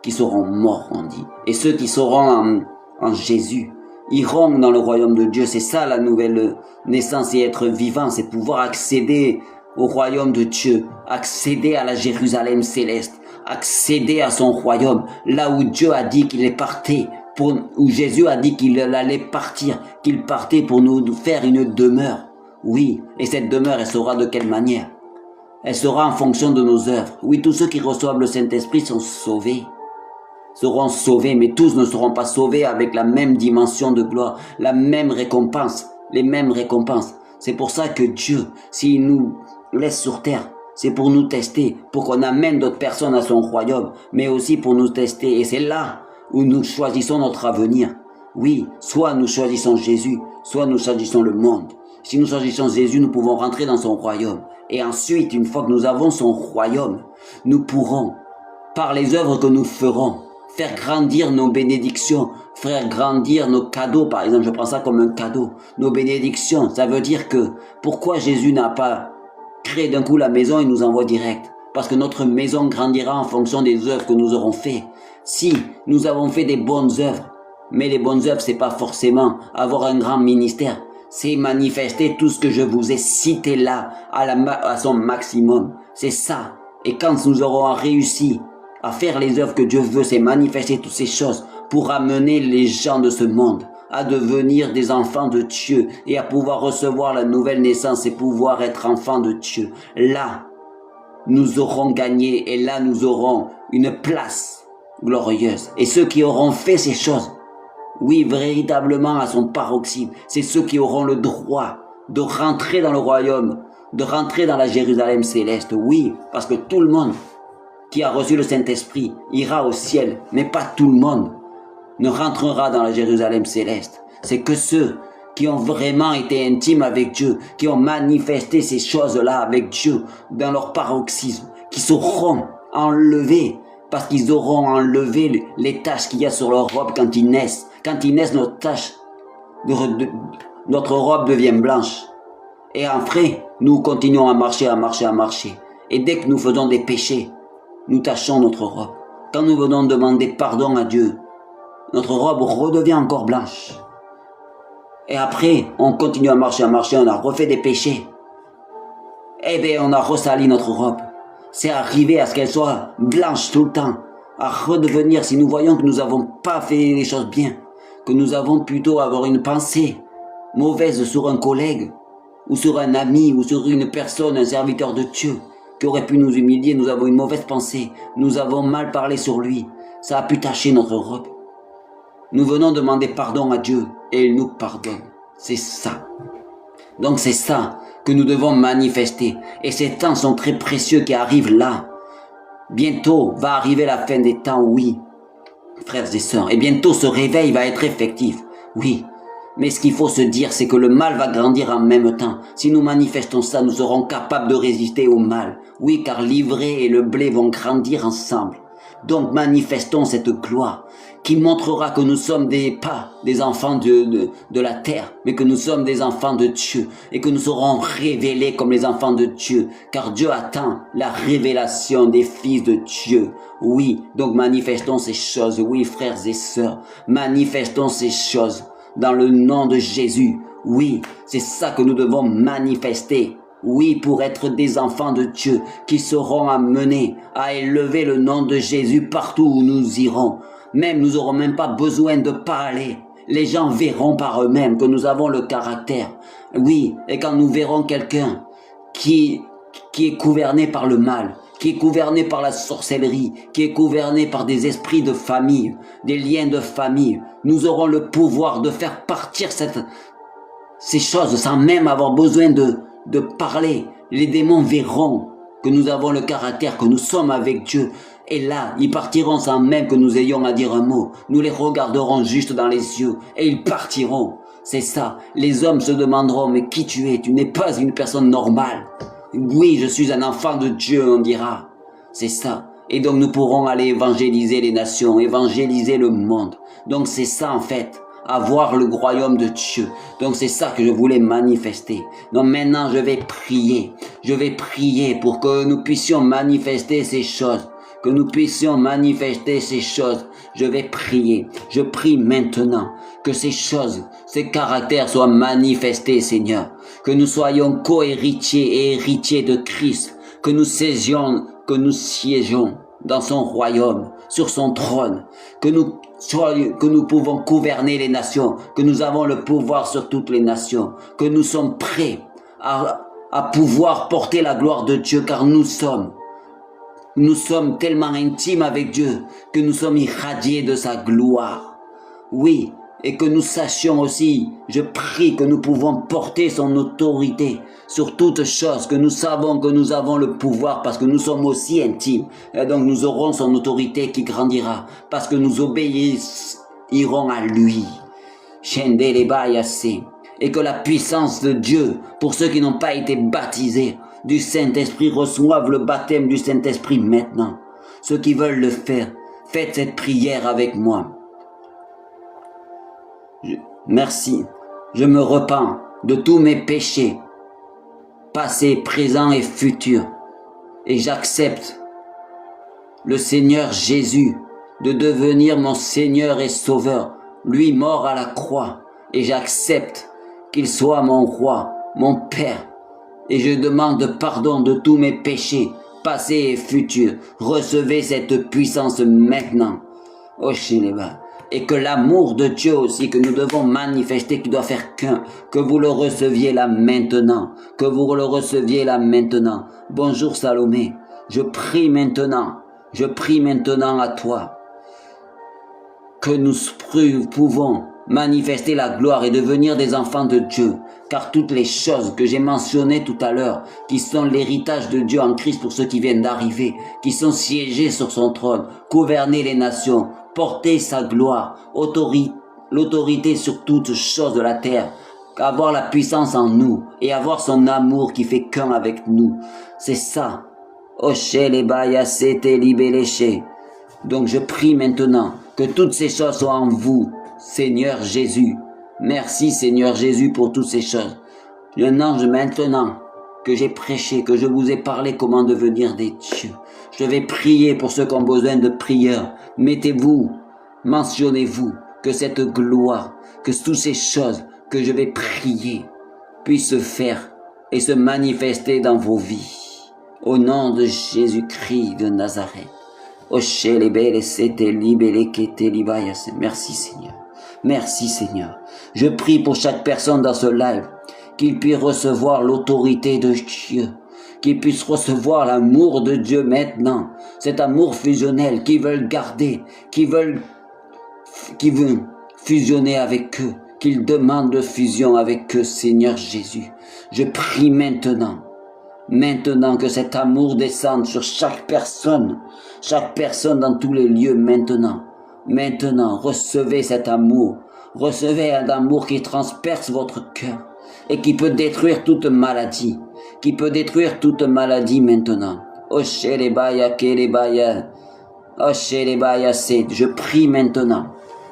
qui seront morts, on dit. Et ceux qui seront en Jésus iront dans le royaume de Dieu. C'est ça la nouvelle naissance, et être vivant, c'est pouvoir accéder au royaume de Dieu, accéder à la Jérusalem céleste, accéder à son royaume, là où Dieu a dit qu'il est parti, où Jésus a dit qu'il allait partir, qu'il partait pour nous faire une demeure. Oui, et cette demeure, elle sera de quelle manière? Elle sera en fonction de nos œuvres. Oui, tous ceux qui reçoivent le Saint-Esprit seront sauvés, mais tous ne seront pas sauvés avec la même dimension de gloire, la même récompense, les mêmes récompenses. C'est pour ça que Dieu, s'il nous laisse sur terre, c'est pour nous tester, pour qu'on amène d'autres personnes à son royaume, mais aussi pour nous tester. Et c'est là où nous choisissons notre avenir. Oui, soit nous choisissons Jésus, soit nous choisissons le monde. Si nous choisissons Jésus, nous pouvons rentrer dans son royaume. Et ensuite, une fois que nous avons son royaume, nous pourrons, par les œuvres que nous ferons, faire grandir nos bénédictions, faire grandir nos cadeaux, par exemple, je prends ça comme un cadeau. Nos bénédictions, ça veut dire que, pourquoi Jésus n'a pas créé d'un coup la maison et nous envoie direct? Parce que notre maison grandira en fonction des œuvres que nous aurons fait. Si nous avons fait des bonnes œuvres, mais les bonnes œuvres, c'est pas forcément avoir un grand ministère, c'est manifester tout ce que je vous ai cité là, à son maximum. C'est ça. Et quand nous aurons réussi à faire les œuvres que Dieu veut, c'est manifester toutes ces choses pour amener les gens de ce monde à devenir des enfants de Dieu et à pouvoir recevoir la nouvelle naissance et pouvoir être enfants de Dieu. Là, nous aurons gagné et là, nous aurons une place glorieuse. Et ceux qui auront fait ces choses, oui, véritablement à son paroxysme, c'est ceux qui auront le droit de rentrer dans le royaume, de rentrer dans la Jérusalem céleste. Oui, parce que tout le monde qui a reçu le Saint-Esprit ira au ciel, mais pas tout le monde ne rentrera dans la Jérusalem céleste. C'est que ceux qui ont vraiment été intimes avec Dieu, qui ont manifesté ces choses-là avec Dieu dans leur paroxysme, qui seront enlevés, parce qu'ils auront enlevé les taches qu'il y a sur leur robe quand ils naissent. Quand ils naissent, notre robe devient blanche. Et après, nous continuons à marcher. Et dès que nous faisons des péchés, nous tachons notre robe. Quand nous venons demander pardon à Dieu, notre robe redevient encore blanche. Et après, on continue à marcher, on a refait des péchés. Eh bien, on a ressali notre robe. C'est arrivé à ce qu'elle soit blanche tout le temps, à redevenir, si nous voyons que nous n'avons pas fait les choses bien, que nous avons plutôt avoir une pensée mauvaise sur un collègue, ou sur un ami, ou sur une personne, un serviteur de Dieu, qui aurait pu nous humilier, nous avons une mauvaise pensée, nous avons mal parlé sur lui, ça a pu tacher notre robe. Nous venons demander pardon à Dieu, et il nous pardonne. C'est ça. Donc c'est ça que nous devons manifester. Et ces temps sont très précieux qui arrivent là. Bientôt va arriver la fin des temps, oui, frères et sœurs. Et bientôt ce réveil va être effectif, oui. Mais ce qu'il faut se dire, c'est que le mal va grandir en même temps. Si nous manifestons ça, nous serons capables de résister au mal. Oui, car l'ivraie et le blé vont grandir ensemble. Donc manifestons cette gloire qui montrera que nous sommes pas des enfants de la terre, mais que nous sommes des enfants de Dieu et que nous serons révélés comme les enfants de Dieu, car Dieu attend la révélation des fils de Dieu. Oui, donc manifestons ces choses, oui frères et sœurs, manifestons ces choses dans le nom de Jésus. Oui, c'est ça que nous devons manifester. Oui, pour être des enfants de Dieu qui seront amenés à élever le nom de Jésus partout où nous irons. Même nous n'aurons même pas besoin de parler. Les gens verront par eux-mêmes que nous avons le caractère. Oui, et quand nous verrons quelqu'un qui est gouverné par le mal, qui est gouverné par la sorcellerie, qui est gouverné par des esprits de famille, des liens de famille, nous aurons le pouvoir de faire partir ces choses sans même avoir besoin de parler. Les démons verront que nous avons le caractère, que nous sommes avec Dieu. Et là, ils partiront sans même que nous ayons à dire un mot. Nous les regarderons juste dans les yeux et ils partiront. C'est ça. Les hommes se demanderont, mais qui tu es? Tu n'es pas une personne normale. Oui, je suis un enfant de Dieu, on dira. C'est ça. Et donc nous pourrons aller évangéliser les nations, évangéliser le monde. Donc c'est ça en fait. Avoir le royaume de Dieu. Donc c'est ça que je voulais manifester. Donc maintenant je vais prier. Je vais prier pour que nous puissions manifester ces choses. Que nous puissions manifester ces choses. Je vais prier. Je prie maintenant que ces choses, ces caractères soient manifestés, Seigneur. Que nous soyons co-héritiers et héritiers de Christ. Que nous siégions dans son royaume, sur son trône. Que nous pouvons gouverner les nations. Que nous avons le pouvoir sur toutes les nations. Que nous sommes prêts à pouvoir porter la gloire de Dieu, car nous sommes tellement intimes avec Dieu que nous sommes irradiés de sa gloire. Oui, et que nous sachions aussi, je prie que nous pouvons porter son autorité sur toute chose, que nous savons que nous avons le pouvoir parce que nous sommes aussi intimes. Et donc nous aurons son autorité qui grandira parce que nous obéirons à lui. et que la puissance de Dieu, pour ceux qui n'ont pas été baptisés du Saint-Esprit, reçoivent le baptême du Saint-Esprit maintenant. Ceux qui veulent le faire, faites cette prière avec moi. Merci, je me repens de tous mes péchés, passés, présents et futurs, et j'accepte le Seigneur Jésus de devenir mon Seigneur et Sauveur, lui mort à la croix, et j'accepte qu'il soit mon roi, mon Père, et je demande pardon de tous mes péchés, passés et futurs. Recevez cette puissance maintenant, Oshéléba. Et que l'amour de Dieu aussi que nous devons manifester, qui doit faire qu'un, que vous le receviez là maintenant, que vous le receviez là maintenant. Bonjour Salomé, je prie maintenant à toi, que nous pouvons manifester la gloire et devenir des enfants de Dieu, car toutes les choses que j'ai mentionnées tout à l'heure, qui sont l'héritage de Dieu en Christ pour ceux qui viennent d'arriver, qui sont siégés sur son trône, gouverner les nations, porter sa gloire, l'autorité sur toutes choses de la terre, avoir la puissance en nous et avoir son amour qui fait qu'un avec nous. C'est ça. Donc je prie maintenant que toutes ces choses soient en vous, Seigneur Jésus. Merci Seigneur Jésus pour toutes ces choses. Maintenant que j'ai prêché, que je vous ai parlé comment devenir des dieux, je vais prier pour ceux qui ont besoin de prière. Mentionnez-vous que cette gloire, que toutes ces choses que je vais prier puissent se faire et se manifester dans vos vies. Au nom de Jésus-Christ de Nazareth. Merci Seigneur. Merci Seigneur. Je prie pour chaque personne dans ce live qu'il puisse recevoir l'autorité de Dieu, qu'il puisse recevoir l'amour de Dieu maintenant, cet amour fusionnel qu'ils veulent garder, qui veut fusionner avec eux, qu'ils demandent de fusion avec eux, Seigneur Jésus. Je prie maintenant que cet amour descende sur chaque personne dans tous les lieux maintenant, recevez cet amour, recevez un amour qui transperce votre cœur et qui peut détruire toute maladie, maintenant.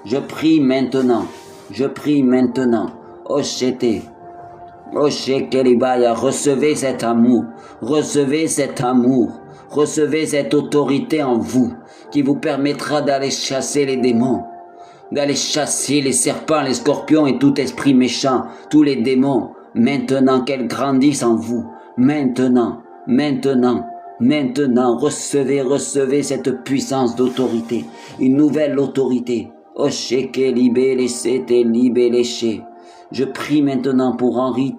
Je prie maintenant, recevez cet amour, recevez cette autorité en vous qui vous permettra d'aller chasser les démons, d'aller chasser les serpents, les scorpions et tout esprit méchant, tous les démons, maintenant qu'elles grandissent en vous, maintenant, recevez cette puissance d'autorité, une nouvelle autorité. Je prie maintenant pour Henri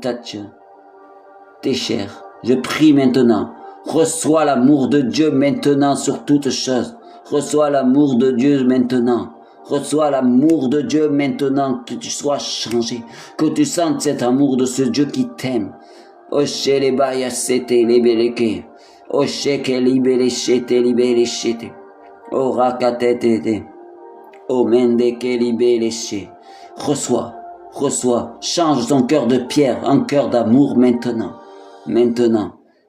Técher. Je prie maintenant. Reçois l'amour de Dieu maintenant sur toutes choses. Reçois l'amour de Dieu maintenant. Reçois l'amour de Dieu maintenant, que tu sois changé, que tu sentes cet amour de ce Dieu qui t'aime. Reçois, change ton cœur de pierre en cœur d'amour maintenant,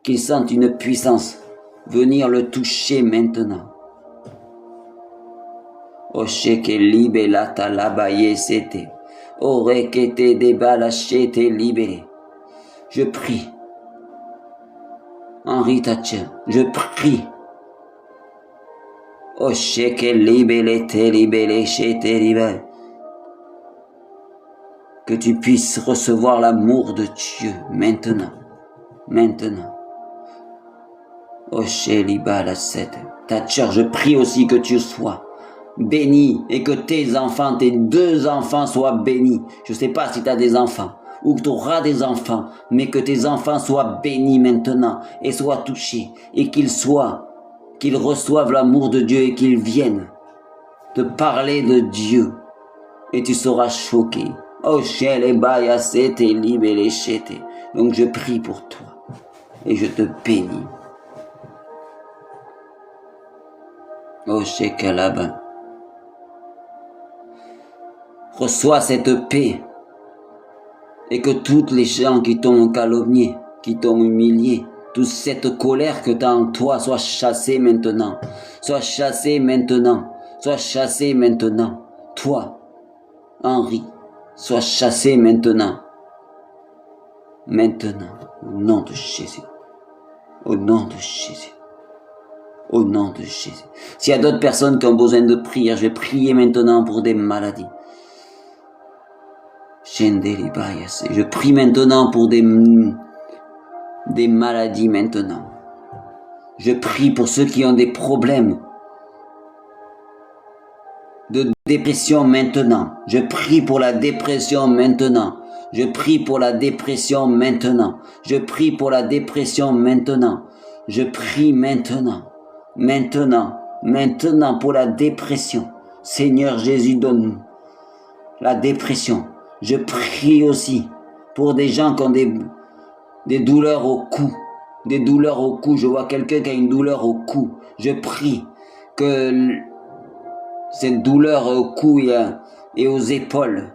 qu'il sente une puissance venir le toucher maintenant. Je prie, Henri Thatcher, je prie. Que tu puisses recevoir l'amour de Dieu maintenant. Thatcher, je prie aussi que tu sois béni et que tes enfants, tes 2 enfants soient bénis. Je ne sais pas si tu as des enfants ou que tu auras des enfants, mais que tes enfants soient bénis maintenant et soient touchés et qu'ils reçoivent l'amour de Dieu et qu'ils viennent te parler de Dieu et tu seras choqué. Donc je prie pour toi et je te bénis. Reçois cette paix Et que toutes les gens qui t'ont calomnié, qui t'ont humilié, toute cette colère que tu as en toi soit chassée maintenant. Soit chassée maintenant. Soit chassée maintenant. Toi, Henri, sois chassé maintenant. Maintenant, au nom de Jésus. Au nom de Jésus. Au nom de Jésus. S'il y a d'autres personnes qui ont besoin de prière, je vais prier maintenant pour des maladies. Je prie maintenant pour des maladies maintenant. Je prie pour ceux qui ont des problèmes de dépression maintenant. Je prie pour la dépression maintenant. Je prie pour la dépression maintenant. Je prie pour la dépression maintenant. Je prie maintenant. Maintenant pour la dépression. Seigneur Jésus, donne-nous la dépression. Je prie aussi pour des gens qui ont des douleurs au cou. Des douleurs au cou. Je vois quelqu'un qui a une douleur au cou. Je prie que cette douleur au cou et aux épaules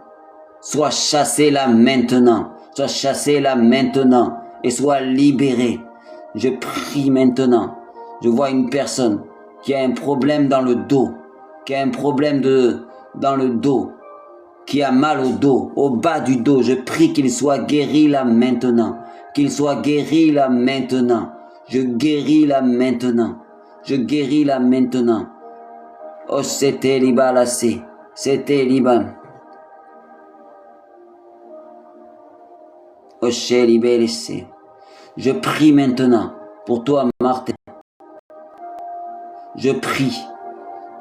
soit chassée là maintenant. Soit chassée là maintenant et soit libérée. Je prie maintenant. Je vois une personne qui a un problème dans le dos, qui a un problème dans le dos, qui a mal au dos, au bas du dos. Je prie qu'il soit guéri là maintenant. Qu'il soit guéri là maintenant. Je guéris là maintenant. Je guéris là maintenant. Oh, c'était liba là, c'était liba. Oh, chez libé laissé. Je prie maintenant pour toi, Martin. Je prie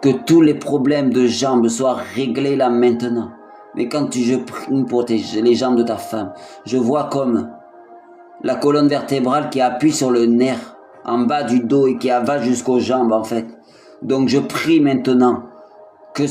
que tous les problèmes de jambes soient réglés là maintenant. Mais quand je prie pour les jambes de ta femme, je vois comme la colonne vertébrale qui appuie sur le nerf en bas du dos et qui va jusqu'aux jambes en fait. Donc je prie maintenant que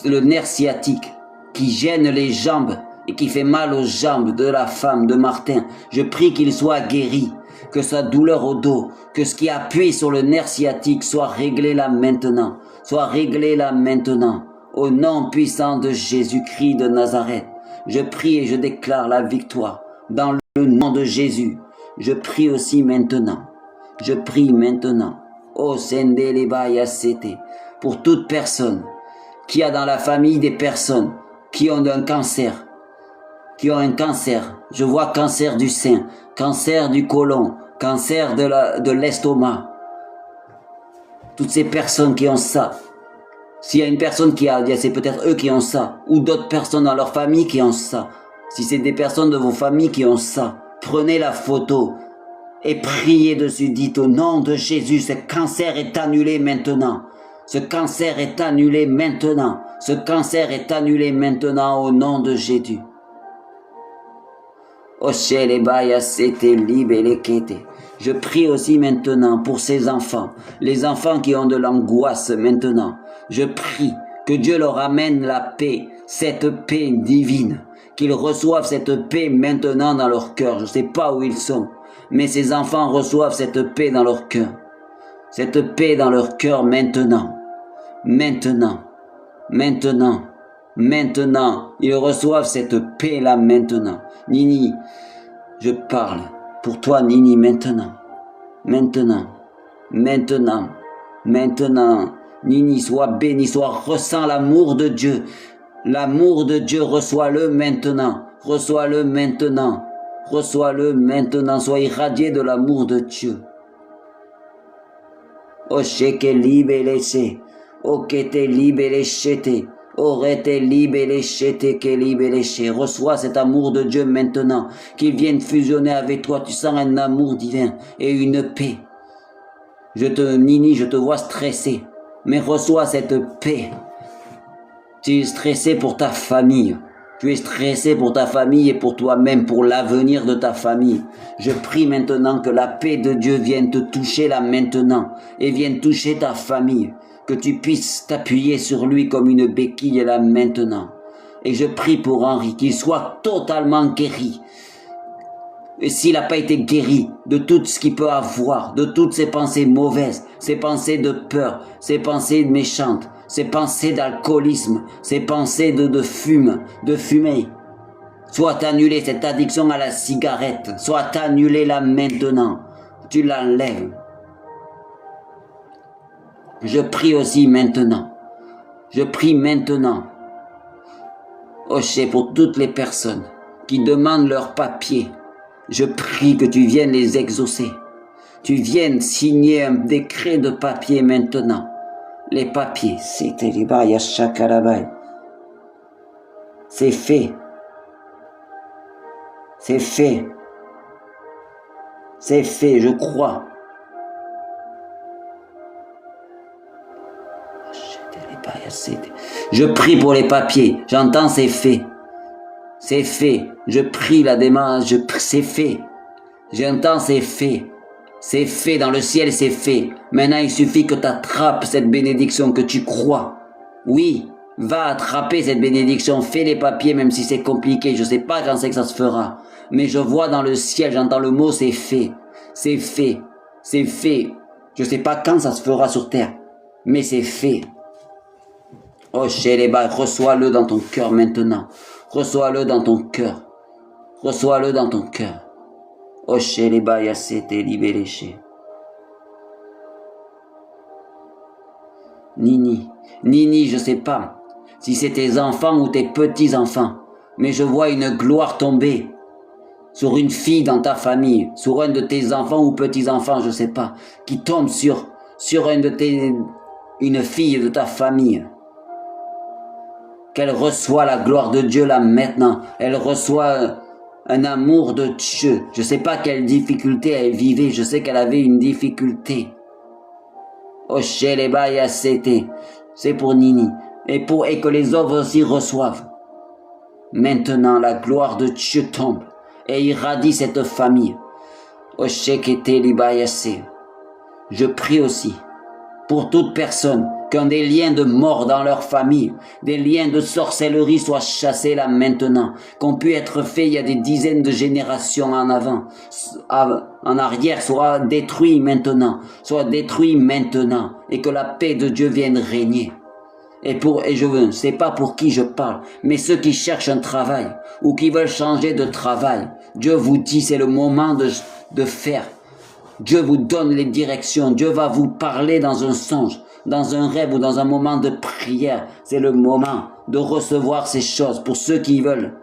le nerf sciatique qui gêne les jambes et qui fait mal aux jambes de la femme de Martin, je prie qu'il soit guéri, que sa douleur au dos, que ce qui appuie sur le nerf sciatique soit réglé là maintenant, soit réglé là maintenant, au nom puissant de Jésus-Christ de Nazareth. Je prie et je déclare la victoire dans le nom de Jésus. Je prie aussi maintenant, je prie maintenant, oh Sendeleba Sete, pour toute personne qui a dans la famille des personnes qui ont un cancer, je vois cancer du sein, cancer du côlon, cancer de l'estomac. Toutes ces personnes qui ont ça. S'il y a une personne qui a, c'est peut-être eux qui ont ça, ou d'autres personnes dans leur famille qui ont ça. Si c'est des personnes de vos familles qui ont ça, prenez la photo et priez dessus. Dites au nom de Jésus, ce cancer est annulé maintenant. Ce cancer est annulé maintenant. Ce cancer est annulé maintenant au nom de Jésus. Je prie aussi maintenant pour ces enfants, les enfants qui ont de l'angoisse maintenant. Je prie que Dieu leur amène la paix, cette paix divine, qu'ils reçoivent cette paix maintenant dans leur cœur. Je ne sais pas où ils sont, mais ces enfants reçoivent cette paix dans leur cœur. Cette paix dans leur cœur maintenant. Maintenant. Ils reçoivent cette paix-là maintenant. Nini, je parle pour toi, Nini, maintenant. Nini, sois béni, ressens l'amour de Dieu. L'amour de Dieu, reçois-le maintenant. Reçois-le maintenant. Sois irradié de l'amour de Dieu. O sheke libelese, o kete libeleshete, o rete libeleshete ke libeleshe. Reçois cet amour de Dieu maintenant, qu'il vienne fusionner avec toi. Tu sens un amour divin et une paix. Nini, je te vois stressé, mais reçois cette paix. Tu es stressé pour ta famille. Tu es stressé pour ta famille et pour toi-même, pour l'avenir de ta famille. Je prie maintenant que la paix de Dieu vienne te toucher là maintenant et vienne toucher ta famille. Que tu puisses t'appuyer sur lui comme une béquille là maintenant. Et je prie pour Henri qu'il soit totalement guéri. Et s'il n'a pas été guéri de tout ce qu'il peut avoir, de toutes ses pensées mauvaises, ses pensées de peur, ses pensées méchantes, ses pensées d'alcoolisme, ses pensées de fumée, Soit annulée cette addiction à la cigarette. Soit annulée là maintenant. Tu l'enlèves. Je prie aussi maintenant. Je prie maintenant. Oh, pour toutes les personnes qui demandent leurs papiers. Je prie que tu viennes les exaucer. Tu viennes signer un décret de papier maintenant. Les papiers, c'était les bails à Shakarabai. C'est fait. C'est fait. C'est fait, je crois. Je prie pour les papiers. J'entends c'est fait. C'est fait. Je prie la démarche. C'est fait. J'entends c'est fait. C'est fait dans le ciel, c'est fait. Maintenant, il suffit que tu attrapes cette bénédiction, que tu crois. Oui, va attraper cette bénédiction. Fais les papiers, même si c'est compliqué. Je ne sais pas quand c'est que ça se fera. Mais je vois dans le ciel, j'entends le mot, c'est fait. C'est fait. C'est fait. Je ne sais pas quand ça se fera sur terre. Mais c'est fait. Oh, Sheleba, reçois-le dans ton cœur maintenant. Reçois-le dans ton cœur. Reçois-le dans ton cœur. Oh, Sheleba, Yassete, libéréché. Nini, je sais pas si c'est tes enfants ou tes petits-enfants, mais je vois une gloire tomber sur une fille dans ta famille, sur un de tes enfants ou petits-enfants, je sais pas, qui tombe sur une fille de ta famille. Qu'elle reçoit la gloire de Dieu là maintenant. Elle reçoit un amour de Dieu. Je ne sais pas quelle difficulté elle vivait. Je sais qu'elle avait une difficulté. Oh, Sheleba, c'est pour Nini. Et que les autres aussi reçoivent. Maintenant, la gloire de Dieu tombe et irradie cette famille. Oh, je prie aussi pour toute personne qui ont des liens de mort dans leur famille, des liens de sorcellerie soient chassés là maintenant, qu'on pu être fait il y a des dizaines de générations en avant, en arrière, soit détruits maintenant, et que la paix de Dieu vienne régner. Et c'est pas pour qui je parle, mais ceux qui cherchent un travail, ou qui veulent changer de travail, Dieu vous dit c'est le moment de faire. Dieu vous donne les directions, Dieu va vous parler dans un songe, dans un rêve ou dans un moment de prière. C'est le moment de recevoir ces choses pour ceux qui veulent,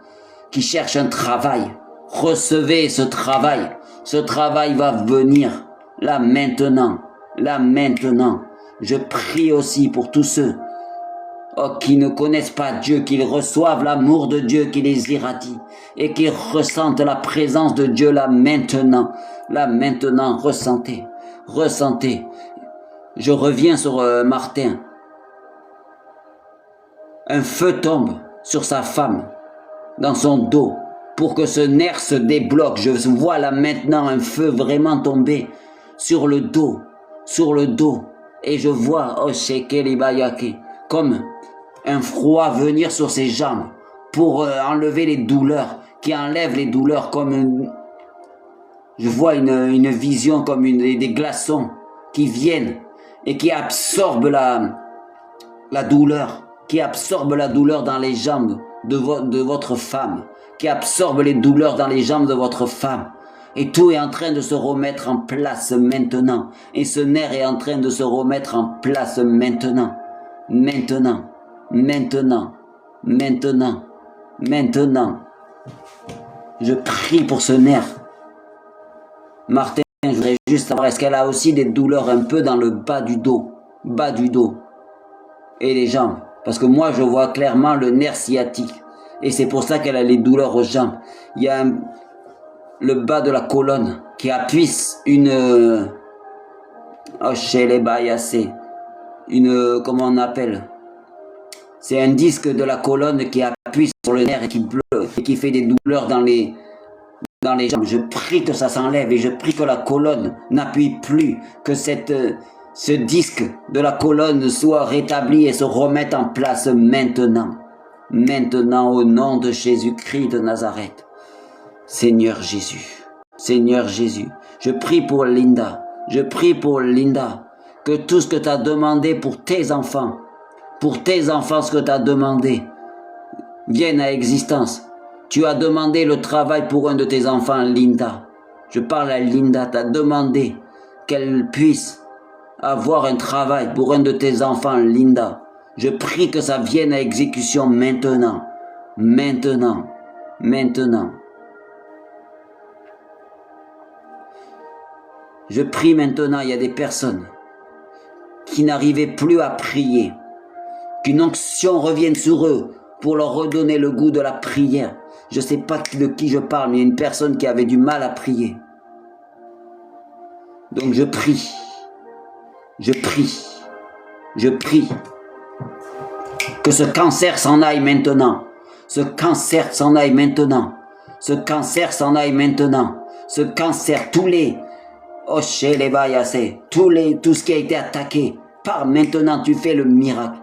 qui cherchent un travail. Recevez ce travail. Ce travail va venir là maintenant. Je prie aussi pour tous ceux qui ne connaissent pas Dieu, qu'ils reçoivent l'amour de Dieu qui les irradie et qu'ils ressentent la présence de Dieu là maintenant. Là maintenant, ressentez. Je reviens sur Martin. Un feu tombe sur sa femme, dans son dos, pour que ce nerf se débloque. Je vois là maintenant un feu vraiment tomber sur le dos. Et je vois, comme un froid venir sur ses jambes pour enlever les douleurs, qui enlève les douleurs comme je vois une vision comme des glaçons qui viennent et qui absorbent la douleur, dans les jambes de votre femme, qui absorbe les douleurs dans les jambes de votre femme. Et tout est en train de se remettre en place maintenant. Et ce nerf est en train de se remettre en place maintenant. Je prie pour ce nerf. Martin, je voudrais juste savoir, est-ce qu'elle a aussi des douleurs un peu dans le bas du dos et les jambes? Parce que moi, je vois clairement le nerf sciatique. Et c'est pour ça qu'elle a les douleurs aux jambes. Il y a le bas de la colonne qui appuie comment on appelle? C'est un disque de la colonne qui appuie sur le nerf et qui fait des douleurs dans les jambes. Je prie que ça s'enlève et je prie que la colonne n'appuie plus, que ce disque de la colonne soit rétabli et se remette en place maintenant. Maintenant, au nom de Jésus-Christ de Nazareth. Seigneur Jésus, je prie pour Linda, que tout ce que tu as demandé pour tes enfants, ce que tu as demandé, vienne à existence. Tu as demandé le travail pour un de tes enfants, Linda. Je parle à Linda, tu as demandé qu'elle puisse avoir un travail pour un de tes enfants, Linda. Je prie que ça vienne à exécution maintenant. Maintenant. Maintenant. Je prie maintenant, il y a des personnes qui n'arrivaient plus à prier. Qu'une onction revienne sur eux pour leur redonner le goût de la prière. Je ne sais pas de qui je parle, mais il y a une personne qui avait du mal à prier. Donc je prie. Je prie. Je prie. Que ce cancer s'en aille maintenant. Ce cancer s'en aille maintenant. Ce cancer s'en aille maintenant. Ce cancer, tous les... Oh, chez les bayassés, tout ce qui a été attaqué, par maintenant tu fais le miracle.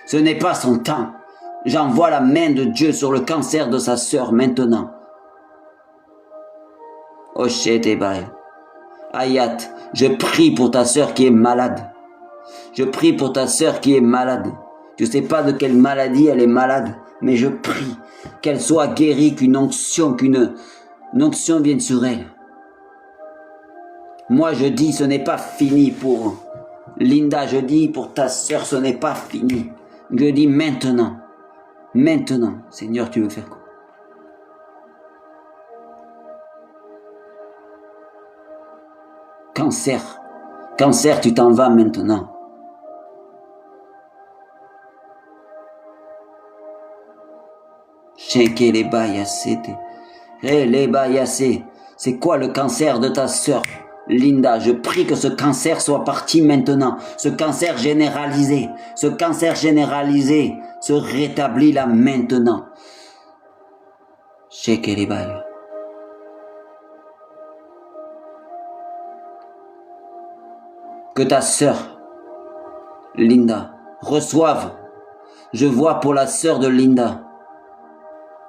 Ce n'est pas son temps. J'envoie la main de Dieu sur le cancer de sa sœur maintenant. Oh, chez tes bails. Ayat, je prie pour ta sœur qui est malade. Je prie pour ta sœur qui est malade. Je ne sais pas de quelle maladie elle est malade, mais je prie qu'elle soit guérie, qu'une onction vienne sur elle. Moi je dis ce n'est pas fini pour Linda, je dis pour ta sœur ce n'est pas fini. Je dis maintenant, maintenant, Seigneur tu veux faire quoi? Cancer tu t'en vas maintenant. C'est quoi le cancer de ta sœur, Linda? Je prie que ce cancer soit parti maintenant. Ce cancer généralisé se rétablit là maintenant. Que ta sœur, Linda, reçoive. Je vois pour la sœur de Linda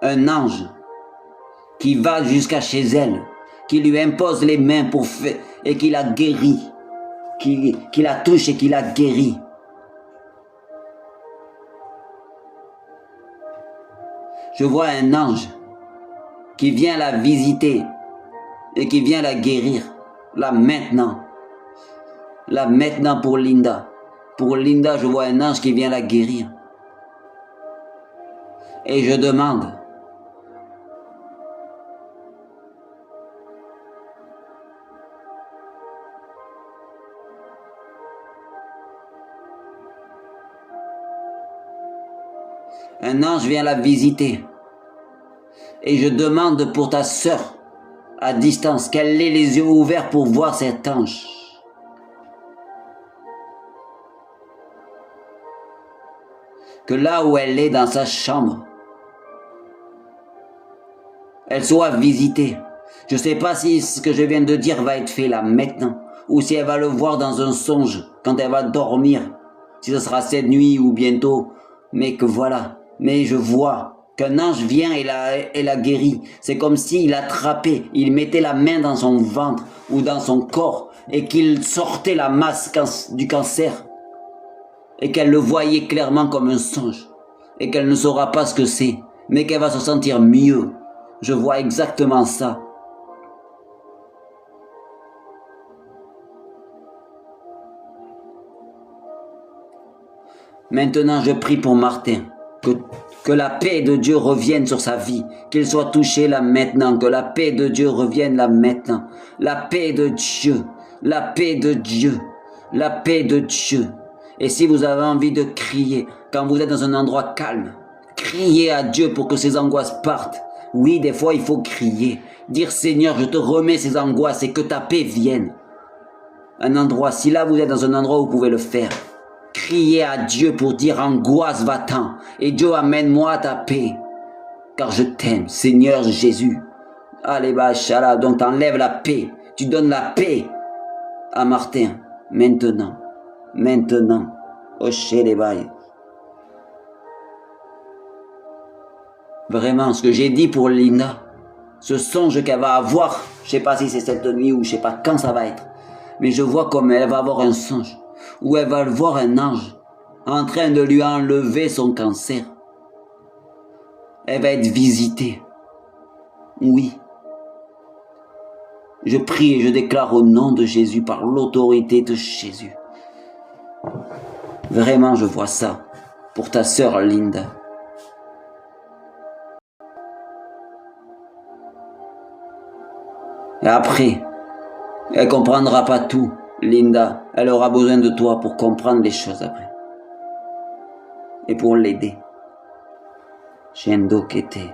un ange qui va jusqu'à chez elle, qui lui impose les mains pour faire, et qui la guérit, qui la touche et qui la guérit. Je vois un ange qui vient la visiter et qui vient la guérir, là maintenant. Là maintenant pour Linda. Pour Linda, je vois un ange qui vient la guérir. Et je demande, un ange vient la visiter. Et je demande pour ta sœur, à distance, qu'elle ait les yeux ouverts pour voir cet ange. Que là où elle est dans sa chambre, elle soit visitée. Je ne sais pas si ce que je viens de dire va être fait là maintenant, ou si elle va le voir dans un songe, quand elle va dormir, si ce sera cette nuit ou bientôt, mais que voilà. Mais je vois qu'un ange vient et la guérit. C'est comme s'il l'attrapait, il mettait la main dans son ventre ou dans son corps et qu'il sortait la masse du cancer et qu'elle le voyait clairement comme un songe et qu'elle ne saura pas ce que c'est, mais qu'elle va se sentir mieux. Je vois exactement ça. Maintenant, je prie pour Martin. Que la paix de Dieu revienne sur sa vie, qu'il soit touché là maintenant, que la paix de Dieu revienne là maintenant. La paix de Dieu, la paix de Dieu, la paix de Dieu. Et si vous avez envie de crier, quand vous êtes dans un endroit calme, criez à Dieu pour que ces angoisses partent. Oui, des fois il faut crier, dire Seigneur, je te remets ces angoisses et que ta paix vienne. Un endroit, si là vous êtes dans un endroit où vous pouvez le faire, criez à Dieu pour dire angoisse va-t'en et Dieu amène-moi ta paix car je t'aime Seigneur Jésus. Allez bachala, donc t'enlèves la paix, tu donnes la paix à Martin maintenant, oh chez les bails. Vraiment ce que j'ai dit pour Linda, ce songe qu'elle va avoir, je sais pas si c'est cette nuit ou je sais pas quand ça va être, mais je vois comme elle va avoir un songe où elle va voir un ange en train de lui enlever son cancer. Elle va être visitée. Oui. Je prie et je déclare au nom de Jésus, par l'autorité de Jésus. Vraiment, je vois ça pour ta sœur Linda. Et après, elle comprendra pas tout, Linda. Elle aura besoin de toi pour comprendre les choses après. Et pour l'aider. Shendo Kete.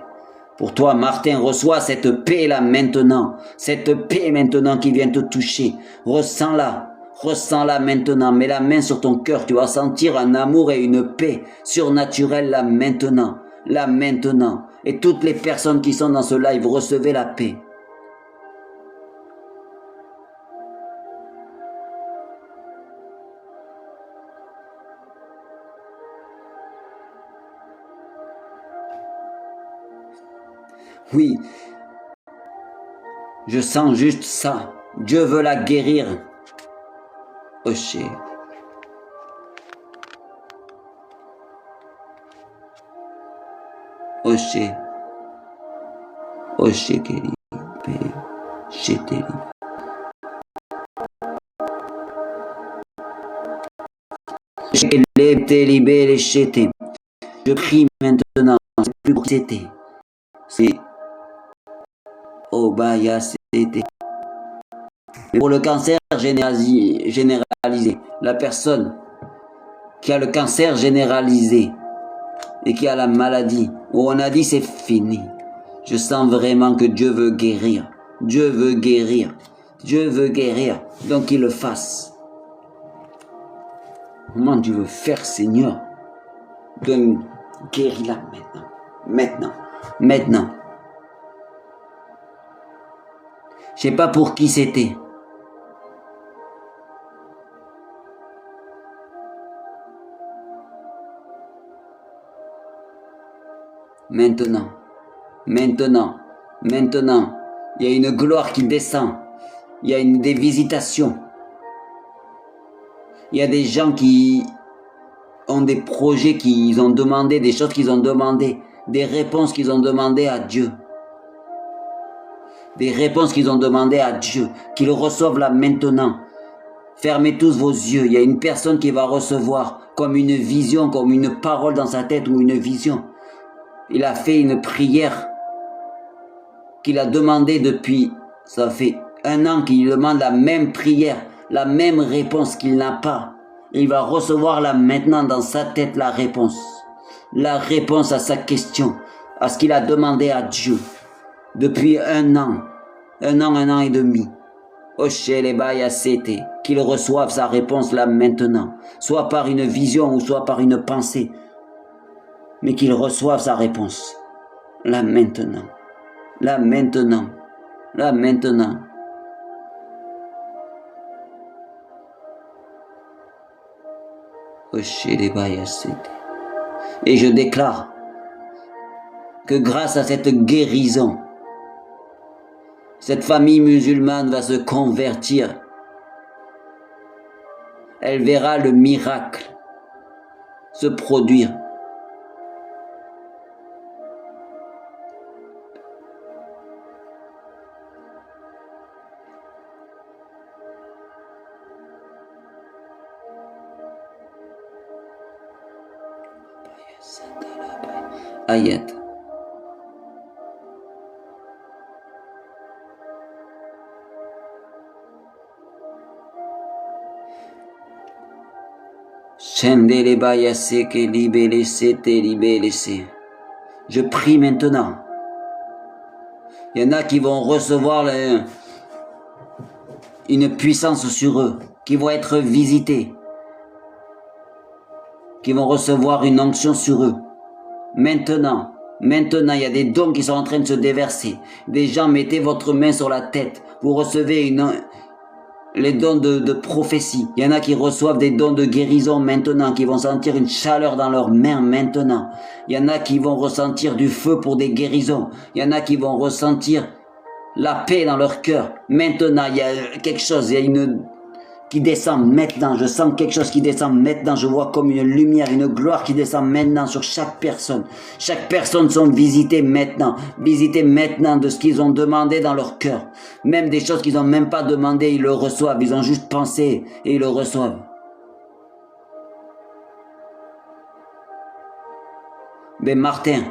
Pour toi, Martin, reçois cette paix-là maintenant. Cette paix maintenant qui vient te toucher. Ressens-la. Ressens-la maintenant. Mets la main sur ton cœur. Tu vas sentir un amour et une paix surnaturelle là maintenant. Là maintenant. Et toutes les personnes qui sont dans ce live, recevez la paix. Oui, je sens juste ça. Dieu veut la guérir. Oché. Oché. Oché Keli. Chételi. Je prie maintenant. C'est plus pour c'était. C'est Obaya c'était. Pour le cancer généralisé, la personne qui a le cancer généralisé et qui a la maladie, où on a dit c'est fini. Je sens vraiment que Dieu veut guérir. Dieu veut guérir. Dieu veut guérir. Donc qu'il le fasse. Comment tu veux faire, Seigneur? Donc, guéris-la maintenant. Maintenant. Maintenant. Je sais pas pour qui c'était. Maintenant. Maintenant. Maintenant. Il y a une gloire qui descend. Il y a des visitations. Il y a des gens qui ont des projets qu'ils ont demandé, des choses qu'ils ont demandé, des réponses qu'ils ont demandé à Dieu. Des réponses qu'ils ont demandé à Dieu, qu'ils reçoivent là maintenant. Fermez tous vos yeux. Il y a une personne qui va recevoir comme une vision, comme une parole dans sa tête ou une vision. Il a fait une prière qu'il a demandé depuis, ça fait 1 an qu'il demande la même prière, la même réponse qu'il n'a pas. Il va recevoir là maintenant dans sa tête la réponse à sa question, à ce qu'il a demandé à Dieu depuis 1 an, 1 an et demi. Qu'il reçoive sa réponse là maintenant, soit par une vision ou soit par une pensée, mais qu'il reçoive sa réponse là maintenant, là maintenant, là maintenant. Et je déclare que grâce à cette guérison, cette famille musulmane va se convertir. Elle verra le miracle se produire. Ayat. Je prie maintenant. Il y en a qui vont recevoir une puissance sur eux, qui vont être visités, qui vont recevoir une onction sur eux. Maintenant, il y a des dons qui sont en train de se déverser. Des gens, mettez votre main sur la tête. Vous recevez les dons de prophétie. Il y en a qui reçoivent des dons de guérison maintenant, qui vont sentir une chaleur dans leurs mains maintenant. Il y en a qui vont ressentir du feu pour des guérisons. Il y en a qui vont ressentir la paix dans leur cœur. Maintenant, il y a quelque chose, il y a qui descend maintenant. Je sens quelque chose qui descend maintenant. Je vois comme une lumière, une gloire qui descend maintenant sur chaque personne. Chaque personne sont visitées maintenant. Visitées maintenant de ce qu'ils ont demandé dans leur cœur. Même des choses qu'ils n'ont même pas demandé, ils le reçoivent. Ils ont juste pensé et ils le reçoivent. Mais Martin,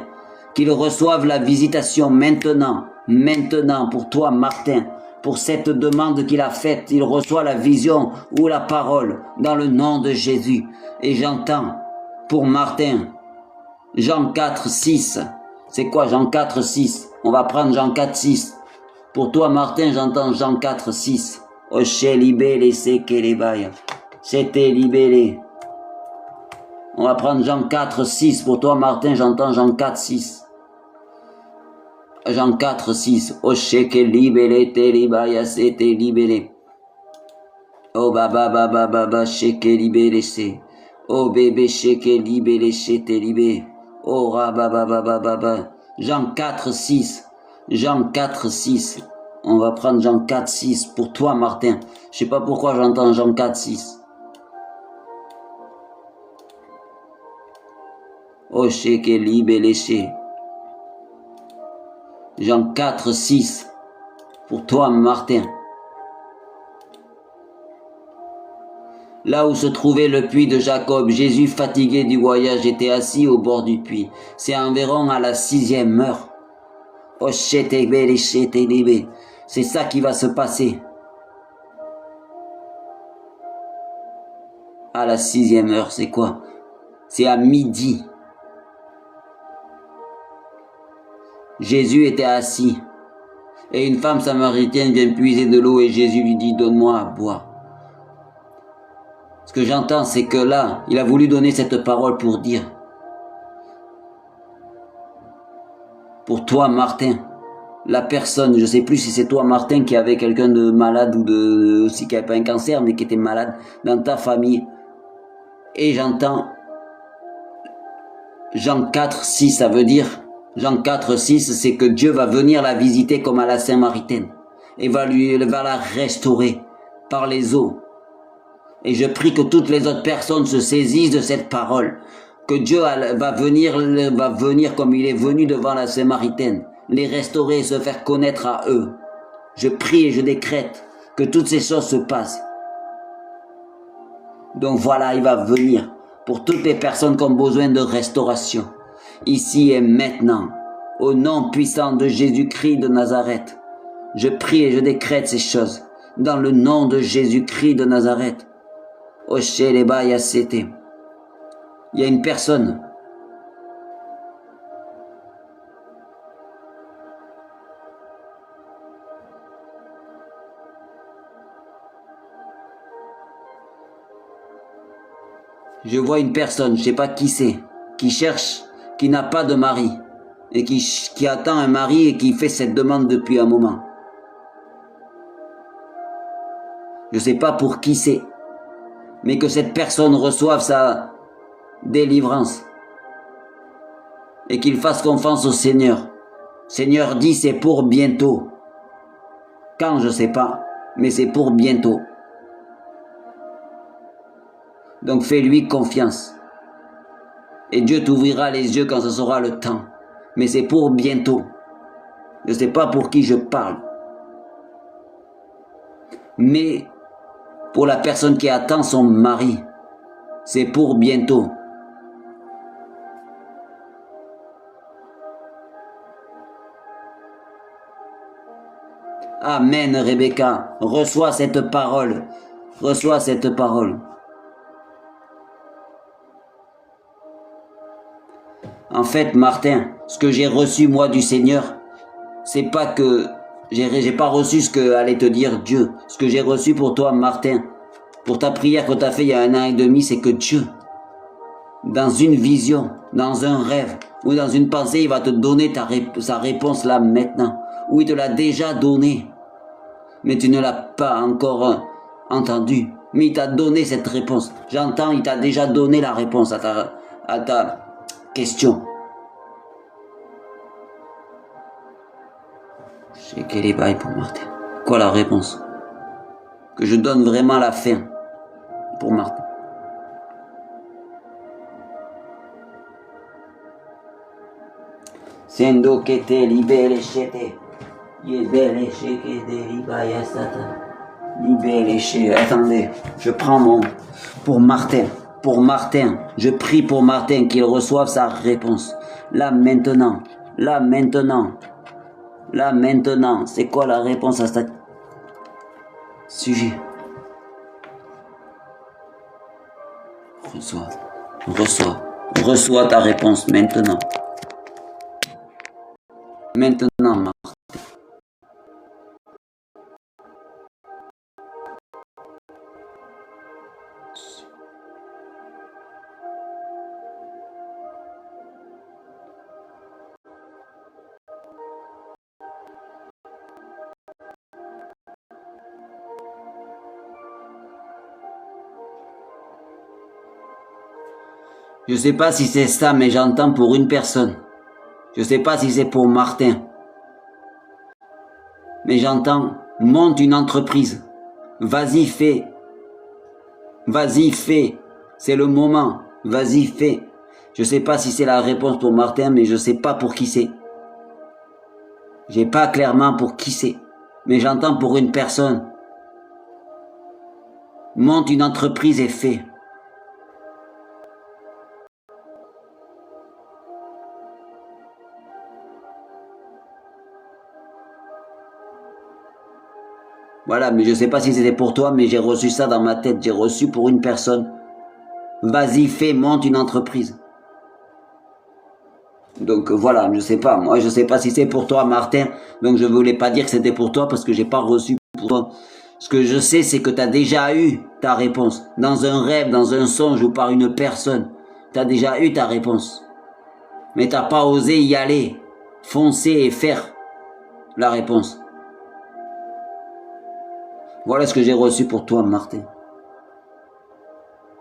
qu'ils reçoivent la visitation maintenant. Maintenant pour toi Martin. Pour cette demande qu'il a faite, il reçoit la vision ou la parole dans le nom de Jésus. Et j'entends pour Martin, Jean 4, 6. C'est quoi Jean 4, 6? On va prendre Jean 4, 6. Pour toi Martin, j'entends Jean 4, 6. Oche libellé, seke lebaya. C'était libellé. On va prendre Jean 4, 6. Pour toi Martin, j'entends Jean 4, 6. Jean 4, 6. Osheke libellé, te libaya, c'était libellé. Oh baba baba baba, sheke libellé, c'est. Oh bébé, sheke libellé, c'était libellé. Oh rababa baba baba. Jean 4, 6. Jean 4, 6. On va prendre Jean 4, 6. Pour toi Martin. Je sais pas pourquoi j'entends Jean 4, 6. Osheke libellé, c'est. Jean 4, 6. Pour toi, Martin. Là où se trouvait le puits de Jacob, Jésus, fatigué du voyage, était assis au bord du puits. C'est environ à la 6e heure. C'est ça qui va se passer. À la 6e heure, c'est quoi? C'est à midi. Jésus était assis. Et une femme samaritaine vient puiser de l'eau et Jésus lui dit, donne-moi à boire. Ce que j'entends, c'est que là, il a voulu donner cette parole pour dire, pour toi, Martin, la personne, je ne sais plus si c'est toi, Martin, qui avait quelqu'un de malade ou aussi qui n'avait pas un cancer, mais qui était malade dans ta famille. Et j'entends Jean 4, 6, ça veut dire, Jean 4, 6, c'est que Dieu va venir la visiter comme à la Samaritaine et va la restaurer par les eaux. Et je prie que toutes les autres personnes se saisissent de cette parole, que Dieu va venir comme il est venu devant la Samaritaine, les restaurer et se faire connaître à eux. Je prie et je décrète que toutes ces choses se passent. Donc voilà, il va venir pour toutes les personnes qui ont besoin de restauration, ici et maintenant, au nom puissant de Jésus-Christ de Nazareth. Je prie et je décrète ces choses, dans le nom de Jésus-Christ de Nazareth. Il y a une personne. Je vois une personne, je ne sais pas qui c'est, qui cherche, qui n'a pas de mari, et qui attend un mari et qui fait cette demande depuis un moment. Je ne sais pas pour qui c'est, mais que cette personne reçoive sa délivrance et qu'il fasse confiance au Seigneur. Seigneur dit c'est pour bientôt. Quand, je ne sais pas, mais c'est pour bientôt. Donc fais-lui confiance. Et Dieu t'ouvrira les yeux quand ce sera le temps. Mais c'est pour bientôt. Je ne sais pas pour qui je parle. Mais pour la personne qui attend son mari, c'est pour bientôt. Amen, Rebecca. Reçois cette parole. Reçois cette parole. En fait, Martin, ce que j'ai reçu moi du Seigneur, c'est pas que j'ai pas reçu ce que allait te dire Dieu. Ce que j'ai reçu pour toi, Martin, pour ta prière que tu as fait il y a 1 an et demi, c'est que Dieu, dans une vision, dans un rêve ou dans une pensée, il va te donner sa réponse là maintenant. Ou il te l'a déjà donné, mais tu ne l'as pas encore entendu. Mais il t'a donné cette réponse. J'entends, il t'a déjà donné la réponse à ta question. Je sais quel est bail pour Martin. Quoi la réponse? que je donne vraiment la fin pour Martin. Sendo que te libere chete. Libere chete libaya sata. Libere chete. Attendez, je prends mon pour Martin. Pour Martin, je prie pour Martin qu'il reçoive sa réponse. Là maintenant, là maintenant, là maintenant. C'est quoi la réponse à ce sujet? Reçois ta réponse maintenant. Maintenant, Martin. Je sais pas si c'est ça, mais j'entends pour une personne. Je sais pas si c'est pour Martin. Mais j'entends, monte une entreprise. Vas-y, fais. Vas-y, fais. C'est le moment. Vas-y, fais. Je sais pas si c'est la réponse pour Martin, mais je sais pas pour qui c'est. J'ai pas clairement pour qui c'est. Mais j'entends pour une personne. Monte une entreprise et fais. Voilà, mais je sais pas si c'était pour toi, mais j'ai reçu ça dans ma tête. J'ai reçu pour une personne. Vas-y, fais, monte une entreprise. Donc voilà, je sais pas. Moi, je sais pas si c'est pour toi, Martin. Donc je voulais pas dire que c'était pour toi parce que j'ai pas reçu pour toi. Ce que je sais, c'est que tu as déjà eu ta réponse. Dans un rêve, dans un songe ou par une personne. Tu as déjà eu ta réponse. Mais t'as pas osé y aller. Foncer et faire la réponse. Voilà ce que j'ai reçu pour toi, Martin.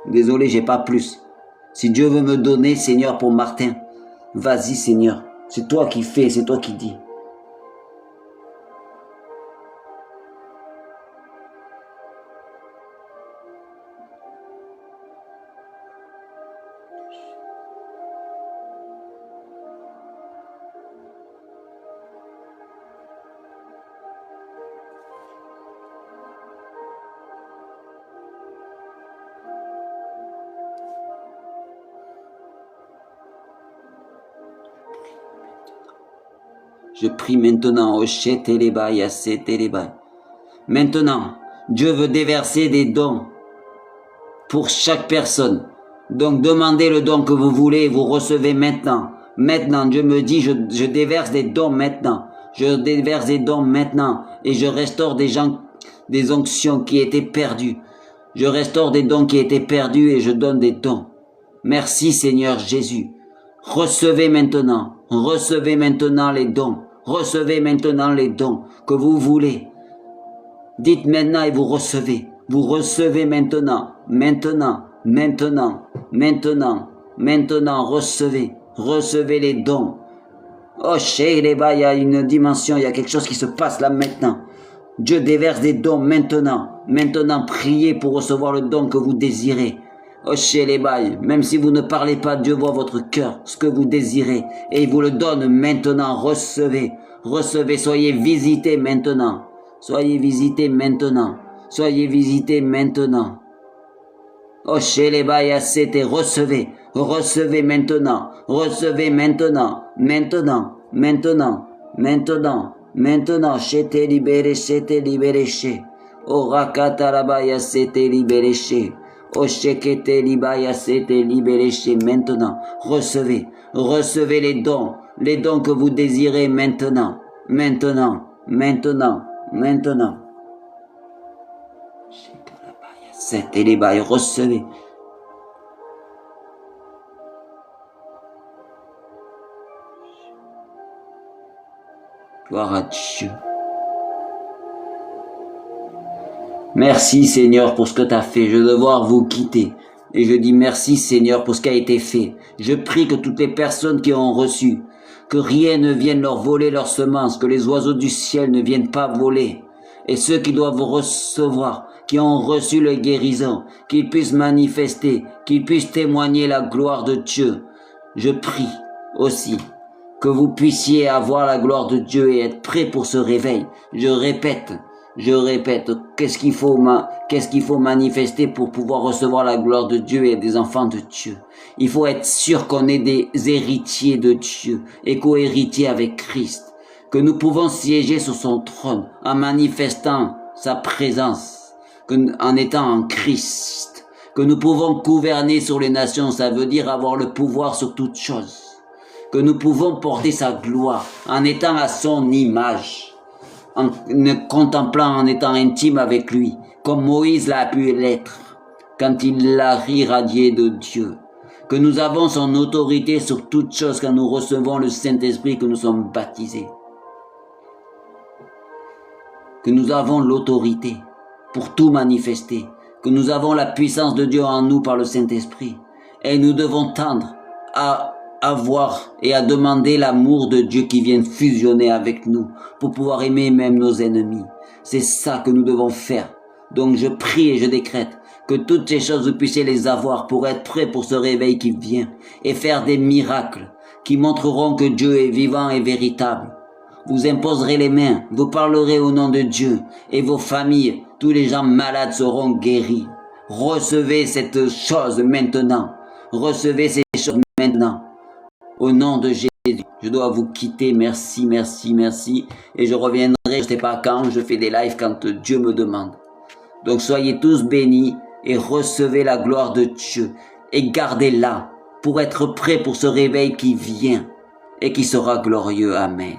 Désolé, j'ai pas plus. Si Dieu veut me donner, Seigneur, pour Martin, vas-y, Seigneur. C'est toi qui fais, c'est toi qui dis. Je prie maintenant au Chétélébaï, à Cétélébaï. Maintenant, Dieu veut déverser des dons pour chaque personne. Donc demandez le don que vous voulez et vous recevez maintenant. Maintenant, Dieu me dit, je déverse des dons maintenant. Je déverse des dons maintenant et je restaure des onctions qui étaient perdues. Je restaure des dons qui étaient perdus et je donne des dons. Merci Seigneur Jésus. Recevez maintenant les dons. Recevez maintenant les dons que vous voulez. Dites maintenant et vous recevez. Vous recevez maintenant, maintenant, recevez. Recevez les dons. Oh, Shéreba, il y a une dimension, il y a quelque chose qui se passe là maintenant. Dieu déverse des dons maintenant. Maintenant, priez pour recevoir le don que vous désirez. Oh, Shéreba, même si vous ne parlez pas, Dieu voit votre cœur, ce que vous désirez, et il vous le donne maintenant. Recevez, recevez, soyez visités maintenant. Soyez visités maintenant. Soyez visités maintenant. Oh, Shélébaya, c'était recevez, recevez maintenant, recevez maintenant, maintenant, j'étais libéré, oh, Rakatarabaya, c'était libéré, oh, Shekete libaya, c'était libéré, maintenant, recevez, recevez les dons que vous désirez maintenant, maintenant. C'était les bails, recevez. Gloire à Dieu. Merci Seigneur pour ce que tu as fait. Je vais devoir vous quitter. Et je dis merci Seigneur pour ce qui a été fait. Je prie que toutes les personnes qui ont reçu, que rien ne vienne leur voler leurs semences, que les oiseaux du ciel ne viennent pas voler. Et ceux qui doivent recevoir, qui ont reçu la guérison, qu'ils puissent manifester, qu'ils puissent témoigner la gloire de Dieu. Je prie aussi que vous puissiez avoir la gloire de Dieu et être prêts pour ce réveil. Je répète, qu'est-ce qu'il faut manifester pour pouvoir recevoir la gloire de Dieu et des enfants de Dieu? Il faut être sûr qu'on est des héritiers de Dieu et co-héritiers avec Christ, que nous pouvons siéger sur son trône en manifestant sa présence, en étant en Christ, que nous pouvons gouverner sur les nations, ça veut dire avoir le pouvoir sur toutes choses, que nous pouvons porter sa gloire en étant à son image, en ne contemplant, en étant intime avec lui, comme Moïse l'a pu l'être quand il l'a irradié de Dieu, que nous avons son autorité sur toutes choses quand nous recevons le Saint-Esprit, que nous sommes baptisés, que nous avons l'autorité pour tout manifester, que nous avons la puissance de Dieu en nous par le Saint-Esprit, et nous devons tendre à avoir et à demander l'amour de Dieu qui vient fusionner avec nous pour pouvoir aimer même nos ennemis. C'est ça que nous devons faire. Donc je prie et je décrète que toutes ces choses vous puissiez les avoir pour être prêts pour ce réveil qui vient et faire des miracles qui montreront que Dieu est vivant et véritable. Vous imposerez les mains, vous parlerez au nom de Dieu et vos familles, tous les gens malades seront guéris. Recevez cette chose maintenant. Recevez ces choses maintenant. Au nom de Jésus, je dois vous quitter. Merci, merci, merci. Et je reviendrai, je ne sais pas quand, je fais des lives quand Dieu me demande. Donc soyez tous bénis et recevez la gloire de Dieu. Et gardez-la pour être prêts pour ce réveil qui vient et qui sera glorieux. Amen.